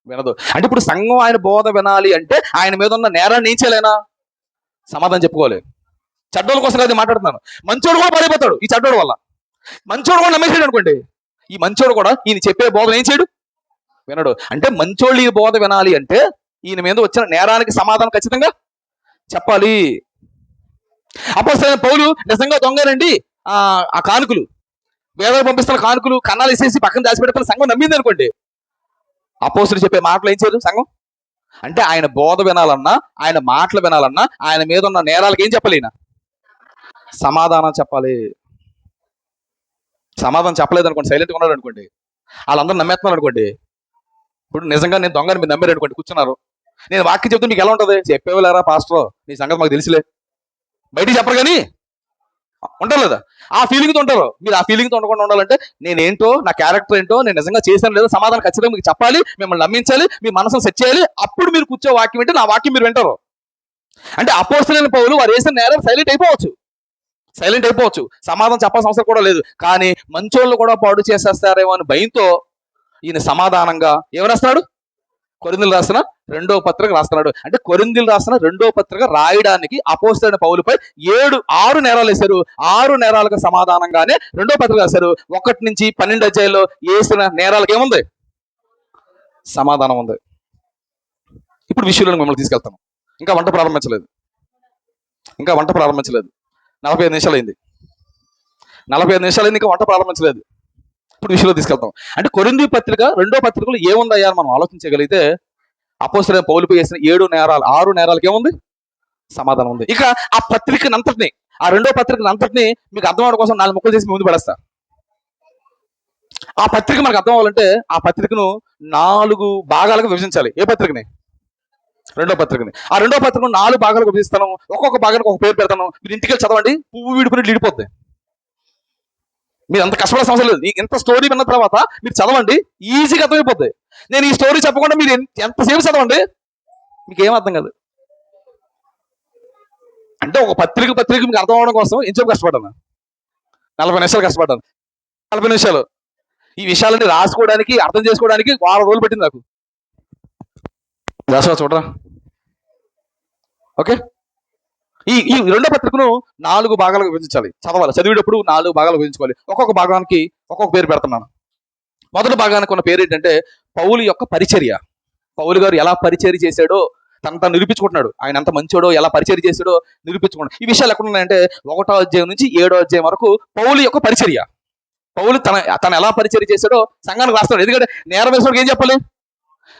వినదు. అంటే ఇప్పుడు సంఘం ఆయన బోధ వినాలి అంటే ఆయన మీద ఉన్న నేరాన్ని ఏం చేయలేనా? సమాధానం చెప్పుకోవాలి. చెడ్డోళ్ళ కోసం అది మాట్లాడుతున్నాను. మంచోడు కూడా పడిపోతాడు ఈ చెడ్డోడు వల్ల. మంచోడు కూడా నమ్మేసాడు అనుకోండి, ఈ మంచోడు కూడా ఈయన చెప్పే బోధన ఏం చేయడు? వినడు. అంటే మంచోళ్ళు ఈ బోధ వినాలి అంటే ఈయన మీద వచ్చిన నేరానికి సమాధానం ఖచ్చితంగా చెప్పాలి. అపోస్తలుడైన పౌలు నిజంగా దొంగనండి, ఆ కానుకలు వేదకు పంపిస్తున్న కానుకలు కన్నాలు వేసేసి పక్కన దాచిపెడతాను సంఘం నమ్మింది అనుకోండి, అపోస్తలుడు చెప్పే మాటలు ఏం చేయరు సంఘం. అంటే ఆయన బోధ వినాలన్నా, ఆయన మాటలు వినాలన్నా ఆయన మీద ఉన్న నేరాలకు ఏం చెప్పాలి? ఈయన సమాధానం చెప్పాలి. సమాధానం చెప్పలేదు అనుకోండి, సైలెంట్గా ఉన్నాడు అనుకోండి, వాళ్ళందరూ నమ్మేస్తున్నారు అనుకోండి. ఇప్పుడు నిజంగా నేను దొంగని మీరు నమ్మారు అనుకోండి, కూర్చున్నారు, నేను వాక్యం చెప్తే మీకు ఎలా ఉంటుంది? చెప్పేవాళ్ళారా పాస్టర్, నీ సంగతి మాకు తెలిసిలే, బయటికి చెప్పరు కానీ ఉంటారు లేదా? ఆ ఫీలింగ్తో ఉంటారు. మీరు ఆ ఫీలింగ్తో ఉండకుండా ఉండాలంటే నేనేంటో, నా క్యారెక్టర్ ఏంటో, నేను నిజంగా చేశాను లేదో సమాధానం ఖచ్చితంగా మీకు చెప్పాలి, మిమ్మల్ని నమ్మించాలి, మీ మనసును సెట్ చేయాలి. అప్పుడు మీరు కూర్చో వాక్యం ఏంటి, నా వాక్యం మీరు వింటారు. అంటే అపోస్తలుడైన పౌలు వారు వేసిన నేరం సైలెంట్ అయిపోవచ్చు, సమాధానం చెప్పాల్సిన అవసరం కూడా లేదు. కానీ మంచోళ్ళు కూడా పాడు చేసేస్తారేమో అని భయంతో ఈయన సమాధానంగా ఏమి రాస్తున్నాడు? కొరింథీయులు రాసిన 2వ పత్రిక రాస్తున్నాడు. అంటే కొరింథీయులు రాసిన 2వ పత్రిక రాయడానికి అపోస్తలుడైన పౌలుపై 6 నేరాలు వేశారు. 6 నేరాలకు సమాధానంగానే 2వ పత్రిక రాశారు. 1 నుంచి 12 అధ్యాయంలో వేసిన నేరాలకు ఏముంది? సమాధానం ఉంది. ఇప్పుడు విషయంలో మిమ్మల్ని తీసుకెళ్తాను. ఇంకా వంట ప్రారంభించలేదు. 45 నిమిషాలు అయింది. ఇంకా వంట ప్రారంభించలేదు. ఇప్పుడు విషయంలో తీసుకెళ్తాం. అంటే కొరింథీ పత్రిక 2వ పత్రికలో ఏముందయ్యా అని మనం ఆలోచించగలిగితే అపోస్తలుడైన పౌలుపై చేసిన 6 నేరాలకు ఏముంది? సమాధానం ఉంది. ఇక ఆ పత్రికను అంతటిని, ఆ 2వ పత్రికను అంతటిని మీకు అర్థం అవడం కోసం 4 ముక్కలు చేసి ముందు పడేస్తా. ఆ పత్రిక మనకు అర్థం అవ్వాలంటే ఆ పత్రికను 4 భాగాలుగా విభజించాలి. ఏ పత్రికని? 2వ పత్రికని. ఆ 2వ పత్రికను 4 భాగాలుగా విభజిస్తాను. ఒక్కొక్క భాగానికి ఒక పేరు పెడతాను. మీరు ఇంటికి వెళ్ళి చదవండి, పువ్వు విడిపోయినట్లు విడిపోద్ది. మీరు అంత కష్టపడే సమస్య లేదు. ఇంత స్టోరీ విన్న తర్వాత మీరు చదవండి, ఈజీగా అర్థమైపోద్ది. నేను ఈ స్టోరీ చెప్పకుండా మీరు ఎంతసేపు చదవండి, మీకు ఏం అర్థం కాదు. అంటే ఒక పత్రిక మీకు అర్థం అవడం కోసం ఎంతసేపు కష్టపడ్డాను? 40 నిమిషాలు కష్టపడ్డాను. 40 నిమిషాలు ఈ విషయాలన్నీ రాసుకోవడానికి, అర్థం చేసుకోవడానికి 6 రోజులు పట్టింది నాకు. రాసా చూడరా. ఓకే, ఈ 2వ పత్రికను 4 భాగాలుగా విభజించాలి. చదివేటప్పుడు 4 భాగాలు విభజించుకోవాలి. ఒక్కొక్క భాగానికి ఒక్కొక్క పేరు పెడుతున్నాను. మొదటి భాగానికి ఉన్న పేరు ఏంటంటే పౌలు యొక్క పరిచర్య. పౌలు గారు ఎలా పరిచర్య చేశాడో తను నిరూపించుకుంటున్నాడు. ఆయన ఎంత మంచోడో, ఎలా పరిచర్య చేశాడో నిరూపించుకుంటున్నాడు. ఈ విషయాలు ఎక్కడ ఉన్నాయంటే 1వ అధ్యాయం నుంచి 7వ అధ్యాయం వరకు పౌలు యొక్క పరిచర్య. పౌలు తను ఎలా పరిచర్య చేశాడో సంఘానికి రాస్తాడు. ఎందుకంటే నేరం వేసినోడికి ఏం చెప్పాలి?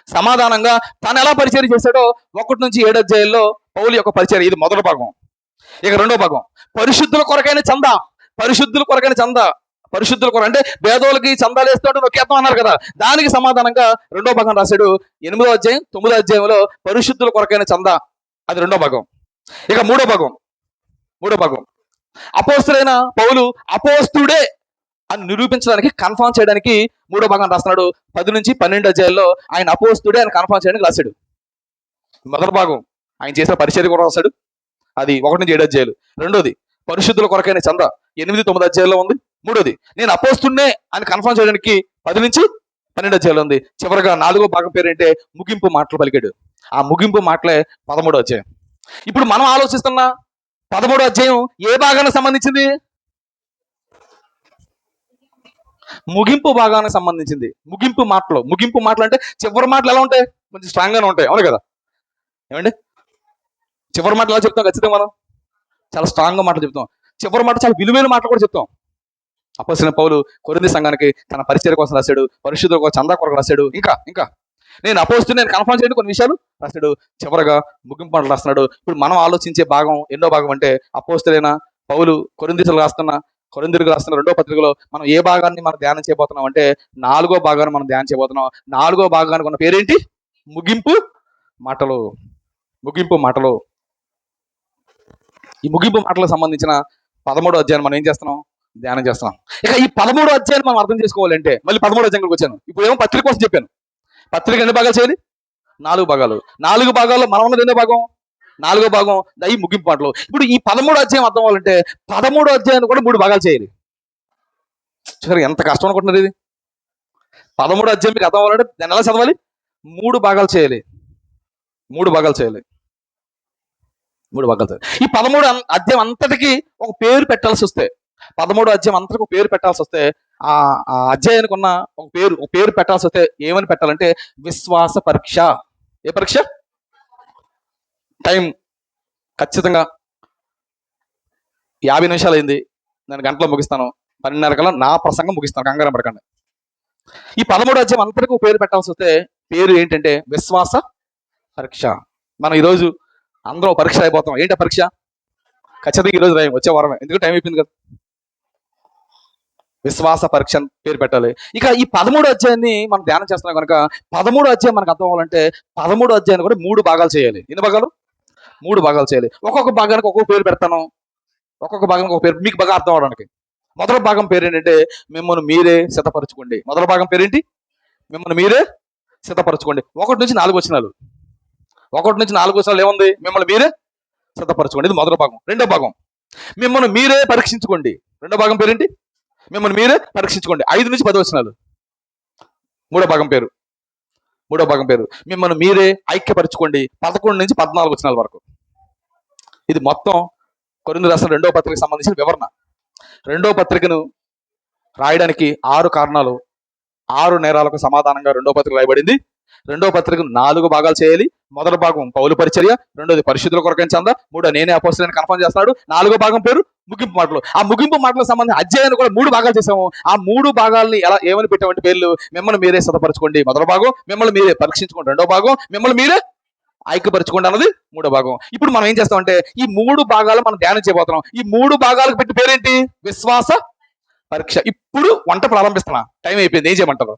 సమాధానంగా తను ఎలా పరిచర్య చేశాడో 1 నుంచి 7 అధ్యాయంలో పౌలు యొక్క పరిచర్య. ఇది మొదటి భాగం. ఇక 2వ భాగం పరిశుద్ధుల కొరకైన చందా. పరిశుద్ధుల కొరకు అంటే పేదోళ్ళకి చందాలు వేస్తాడు, నొక్కేద్దాం అన్నారు కదా, దానికి సమాధానంగా 2వ భాగం రాశాడు. 8వ అధ్యాయం 9వ అధ్యాయంలో పరిశుద్ధుల కొరకైన చందా, అది 2వ భాగం. ఇక 3వ భాగం అపోస్తలుడైన పౌలు అపోస్తుడే అని నిరూపించడానికి, కన్ఫర్మ్ చేయడానికి 3వ భాగం రాస్తున్నాడు. 10 నుంచి 12 అధ్యాయాల్లో ఆయన అపోస్తుడే అని కన్ఫర్మ్ చేయడానికి రాశాడు. మొదటి భాగం ఆయన చేసిన పరిచర్య కూడా రాశాడు, అది 1 నుంచి 7 అధ్యాయాలు. రెండోది పరిశుద్ధుల కొరకైన చంద 8, 9 అధ్యాయాల్లో ఉంది. మూడోది నేను అపోస్తున్నే అని కన్ఫర్మ్ చేయడానికి 10 నుంచి 12 అధ్యాయాలు ఉంది. చివరిగా 4వ భాగం పేరేంటే ముగింపు మాటలు పలికాడు. ఆ ముగింపు మాటలే 13వ అధ్యాయం. ఇప్పుడు మనం ఆలోచిస్తున్న 13వ అధ్యాయం ఏ భాగానికి సంబంధించింది? ముగింపు భాగానికి సంబంధించింది. ముగింపు మాటలు అంటే చివరి మాటలు ఎలా ఉంటాయి? కొంచెం స్ట్రాంగ్ గానే ఉంటాయి, అవును కదా? ఏమండి, చివరి మాటలు ఎలా చెప్తాం? ఖచ్చితంగా మనం చాలా స్ట్రాంగ్ గా మాటలు చెప్తాం. చివరి మాట చాలా విలువైన మాటలు కూడా చెప్తాం. అపోస్తలుడైన పౌలు కొరింథీ సంఘానికి తన పరిచర్య కోసం రాశాడు, పరిశుద్ధుల కోసం చందా కొరకు రాశాడు. ఇంకా నేను అపోజిట్ నేను కన్ఫర్మ్ చేయండి కొన్ని విషయాలు రాస్తాడు. చివరగా ముగింపు మాటలు రాస్తున్నాడు. ఇప్పుడు మనం ఆలోచించే భాగం ఎన్నో భాగం అంటే అపోజితులైన పౌలు కొరింథీయులకు రాస్తున్న రెండో పత్రికలో మనం ఏ భాగాన్ని మనం ధ్యానం చేయబోతున్నాం అంటే 4వ భాగాన్ని మనం ధ్యానం చేయబోతున్నాం. 4వ భాగానికి ఉన్న పేరేంటి? ముగింపు మాటలు. ముగింపు మాటలు. ఈ ముగింపు మాటలకు సంబంధించిన 13వ అధ్యాయాన్ని మనం ఏం చేస్తున్నాం? ధ్యానం చేస్తున్నాం. ఇక ఈ 13వ అధ్యాయాన్ని మనం అర్థం చేసుకోవాలంటే మళ్ళీ 13వ అధ్యాయంలోకి వచ్చాను. ఇప్పుడు ఏమో పత్రిక కోసం చెప్పాను. పత్రిక ఎన్ని భాగాలు చేయాలి? 4 భాగాలు. 4 భాగాల్లో మనం ఉన్నది ఎన్నో భాగం? 4వ భాగం. ఈ ముగింపు మాటలు. ఇప్పుడు ఈ 13వ అధ్యాయం అర్థం అవ్వాలంటే 13వ అధ్యాయాన్ని కూడా 3 భాగాలు చేయాలి. చూసారు ఎంత కష్టం అనుకుంటున్నారు ఇది? 13వ అధ్యాయం మీకు అర్థం అవ్వాలంటే దాన్ని ఎలా చదవాలి? 3 భాగాలు చేయాలి. 3 భాగాలు చేయాలి. 3 భాగాలు చేయాలి. ఈ 13వ అధ్యాయం అంతటికి ఒక పేరు పెట్టాల్సి వస్తే 13వ అధ్యాయం అంతటికి ఒక పేరు పెట్టాల్సి వస్తే ఆ అధ్యాయానికి ఉన్న ఒక పేరు పెట్టాల్సి వస్తే ఏమని పెట్టాలంటే విశ్వాస పరీక్ష. ఏ పరీక్ష? టైం ఖచ్చితంగా 50 నిమిషాలు అయింది. నేను గంటలో ముగిస్తాను. 12:30 కల్లా నా ప్రసంగం ముగిస్తాను. కంగారం పడకండి. ఈ 13వ అధ్యాయం అంతటికి ఒక పేరు పెట్టాల్సి వస్తే పేరు ఏంటంటే విశ్వాస పరీక్ష. మనం ఈరోజు అందరం పరీక్ష అయిపోతాం. ఏంటి పరీక్ష? ఖచ్చితంగా ఈరోజు రాయం, వచ్చే వారమే, ఎందుకంటే టైం అయిపోయింది కదా. విశ్వాస పరీక్ష పేరు పెట్టాలి. ఇక ఈ 13వ అధ్యాయాన్ని మనం ధ్యానం చేస్తున్నాం కనుక 13వ అధ్యాయం మనకు అర్థం అవ్వాలంటే 13వ అధ్యాయాన్ని కూడా 3 భాగాలు చేయాలి. ఎన్ని భాగాలు? 3 భాగాలు చేయాలి. ఒక్కొక్క భాగానికి ఒక్కొక్క పేరు పెడతాను. ఒక్కొక్క భాగానికి ఒక పేరు మీకు బాగా అర్థం అవడానికి. మొదటి భాగం పేరు ఏంటంటే మిమ్మల్ని మీరే సిద్ధపరచుకోండి. మొదటి భాగం పేరేంటి? మిమ్మల్ని మీరే సిద్ధపరచుకోండి. 1 నుంచి 4 వచనాలు. 1 నుంచి 4 వచనాలు ఏముంది? మిమ్మల్ని మీరే సిద్ధపరచుకోండి. ఇది మొదటి భాగం. రెండో భాగం మిమ్మల్ని మీరే పరీక్షించుకోండి. రెండో భాగం పేరేంటి? మిమ్మల్ని మీరే పరీక్షించుకోండి. 5 నుంచి 10 వచనాలు. మూడో భాగం పేరు మిమ్మల్ని మీరే ఐక్యపరచుకోండి. 11 నుంచి 14 వచనాల వరకు. ఇది మొత్తం కొరింథీయులకు రాసిన రెండో పత్రికకు సంబంధించిన వివరణ. రెండో పత్రికను రాయడానికి 6 కారణాలు, 6 నేరాలకు సమాధానంగా రెండో పత్రిక రాయబడింది. రెండో పత్రికను 4 భాగాలు చేయాలి. మొదటి భాగం పౌలు పరిచర్య, రెండోది పరిశుద్ధుల కొరకైన చంద, మూడో నేనే అపోస్తలుని కన్ఫర్మ్ చేస్తున్నాడు, 4వ భాగం పేరు ముగింపు మాటలు. ఆ ముగింపు మాటలకు సంబంధించి అధ్యాయాన్ని కూడా 3 భాగాలు చేసాము. ఆ 3 భాగాల్ని ఏమని పెట్టామంటే పేర్లు మిమ్మల్ని మీరే సిద్ధపరచుకోండి మొదటి భాగం, మిమ్మల్ని మీరే పరీక్షించుకోండి రెండో భాగం, మిమ్మల్ని మీరే ఐక్యపరచుకోండి అన్నది 3వ భాగం. ఇప్పుడు మనం ఏం చేస్తామంటే ఈ 3 భాగాలు మనం ధ్యానం చేయబోతున్నాం. ఈ 3 భాగాలకు పెట్టి పేరేంటి? విశ్వాస పరీక్ష. ఇప్పుడు వంట ప్రారంభిస్తున్నా. టైం అయిపోయింది. ఏం చేయమంటారు?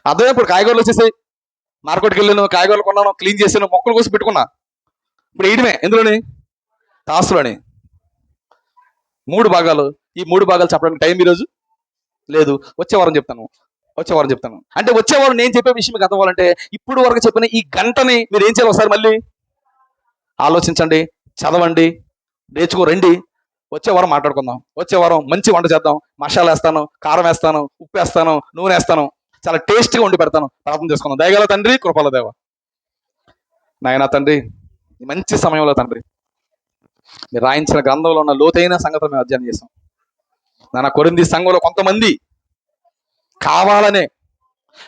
అదే ఇప్పుడు కాయగూరలు వచ్చేసి మార్కెట్కి వెళ్ళాను, కాయగూరలు కొన్నాను, క్లీన్ చేసాను, మొక్కలు కోసి పెట్టుకున్నా. ఇప్పుడు వేయడమే. ఎందులోని? టాస్లోని. 3 భాగాలు. ఈ 3 భాగాలు చెప్పడానికి టైం ఈరోజు లేదు. వచ్చే వారం చెప్తాను. అంటే వచ్చే వారం నేను చెప్పే విషయం మీకు అర్థం అవ్వాలంటే ఇప్పుడు వరకు చెప్పిన ఈ గంటని మీరు ఏం చేయాలి? ఒకసారి మళ్ళీ ఆలోచించండి, చదవండి, రండి. వచ్చే వారం మాట్లాడుకుందాం. వచ్చే వారం మంచి వంట చేద్దాం. మసాలా వేస్తాను, కారం వేస్తాను, ఉప్పు వేస్తాను, నూనె వేస్తాను, చాలా టేస్ట్గా వండి పెడతాను. ప్రార్థన చేసుకుందాం. దయగల తండ్రి, కృపల దేవ, నాయనా తండ్రి, మంచి సమయంలో తండ్రి మీరు రాయించిన గ్రంథంలో ఉన్న లోతైన సంగతులు మేము అధ్యయనం చేసాం. నాన్న, కొరింథీ సంఘంలో కొంతమంది కావాలనే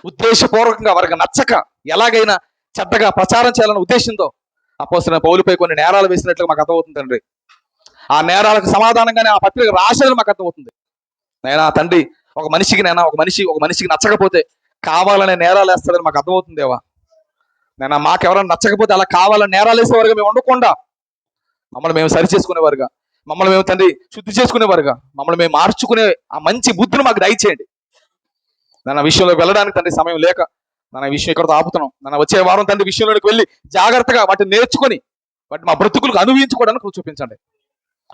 ఉద్దేశపూర్వకంగా వారికి నచ్చక ఎలాగైనా చెడ్డగా ప్రచారం చేయాలనే ఉద్దేశంతో అపోస్తలుడైన పౌలుపై కొన్ని నేరాలు వేసినట్లుగా మాకు అర్థమవుతుంది తండ్రి. ఆ నేరాలకు సమాధానంగానే ఆ పత్రిక రాసేది మాకు అర్థమవుతుంది. నైనా తండ్రి, ఒక మనిషికి నచ్చకపోతే కావాలనే నేరాలు వేస్తాడని మాకు అర్థమవుతుంది దేవా. నైనా మాకెవరైనా నచ్చకపోతే అలా కావాలని నేరాలు వేసేవారుగా మేము ఉండకుండా మమ్మల్ని మేము సరి చేసుకునేవారుగా, మమ్మల్ని మేము తండ్రి శుద్ధి చేసుకునేవారుగా, మమ్మల్ని మేము మార్చుకునే ఆ మంచి బుద్ధిని మాకు దయచేయండి. నన్న విషయంలోకి వెళ్ళడానికి తండ్రి సమయం లేక నన్న విషయం ఇక్కడ ఆపుతున్నాం. నన్ను వచ్చే వారం తండ్రి విషయంలోకి వెళ్ళి జాగ్రత్తగా వాటిని నేర్చుకొని వాటి మా బ్రతుకులకు అనుభవించుకోవడానికి చూపించండి.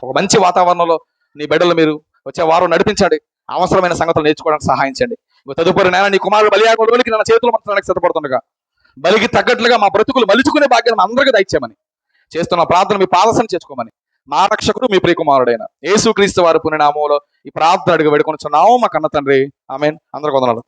ఒక మంచి వాతావరణంలో నీ బిడ్డలు మీరు వచ్చే వారం నడిపించండి. అవసరమైన సంగతులు నేర్చుకోవడానికి సహాయించండి. తదుపరి నేను నీ కుమారుడు బలియాగోడికి నా చేతులు మార్చడానికి సిద్ధపడుతుండగా బలికి తగ్గట్లుగా మా బ్రతుకులు మలుచుకునే భాగ్యం అందరికీ దయచేయమని చేస్తున్న ప్రార్థన మీ పాదసం చేసుకోమని మా రక్షకుడు మీ ప్రియకుమారుడైన యేసుక్రీస్తు వారి పుణ్యనామంలో ఈ ప్రార్థన అడిగి వేడుకొనుచున్నాము మా కన్న తండ్రి. ఆమేన్. అందరికీ వందనాలు.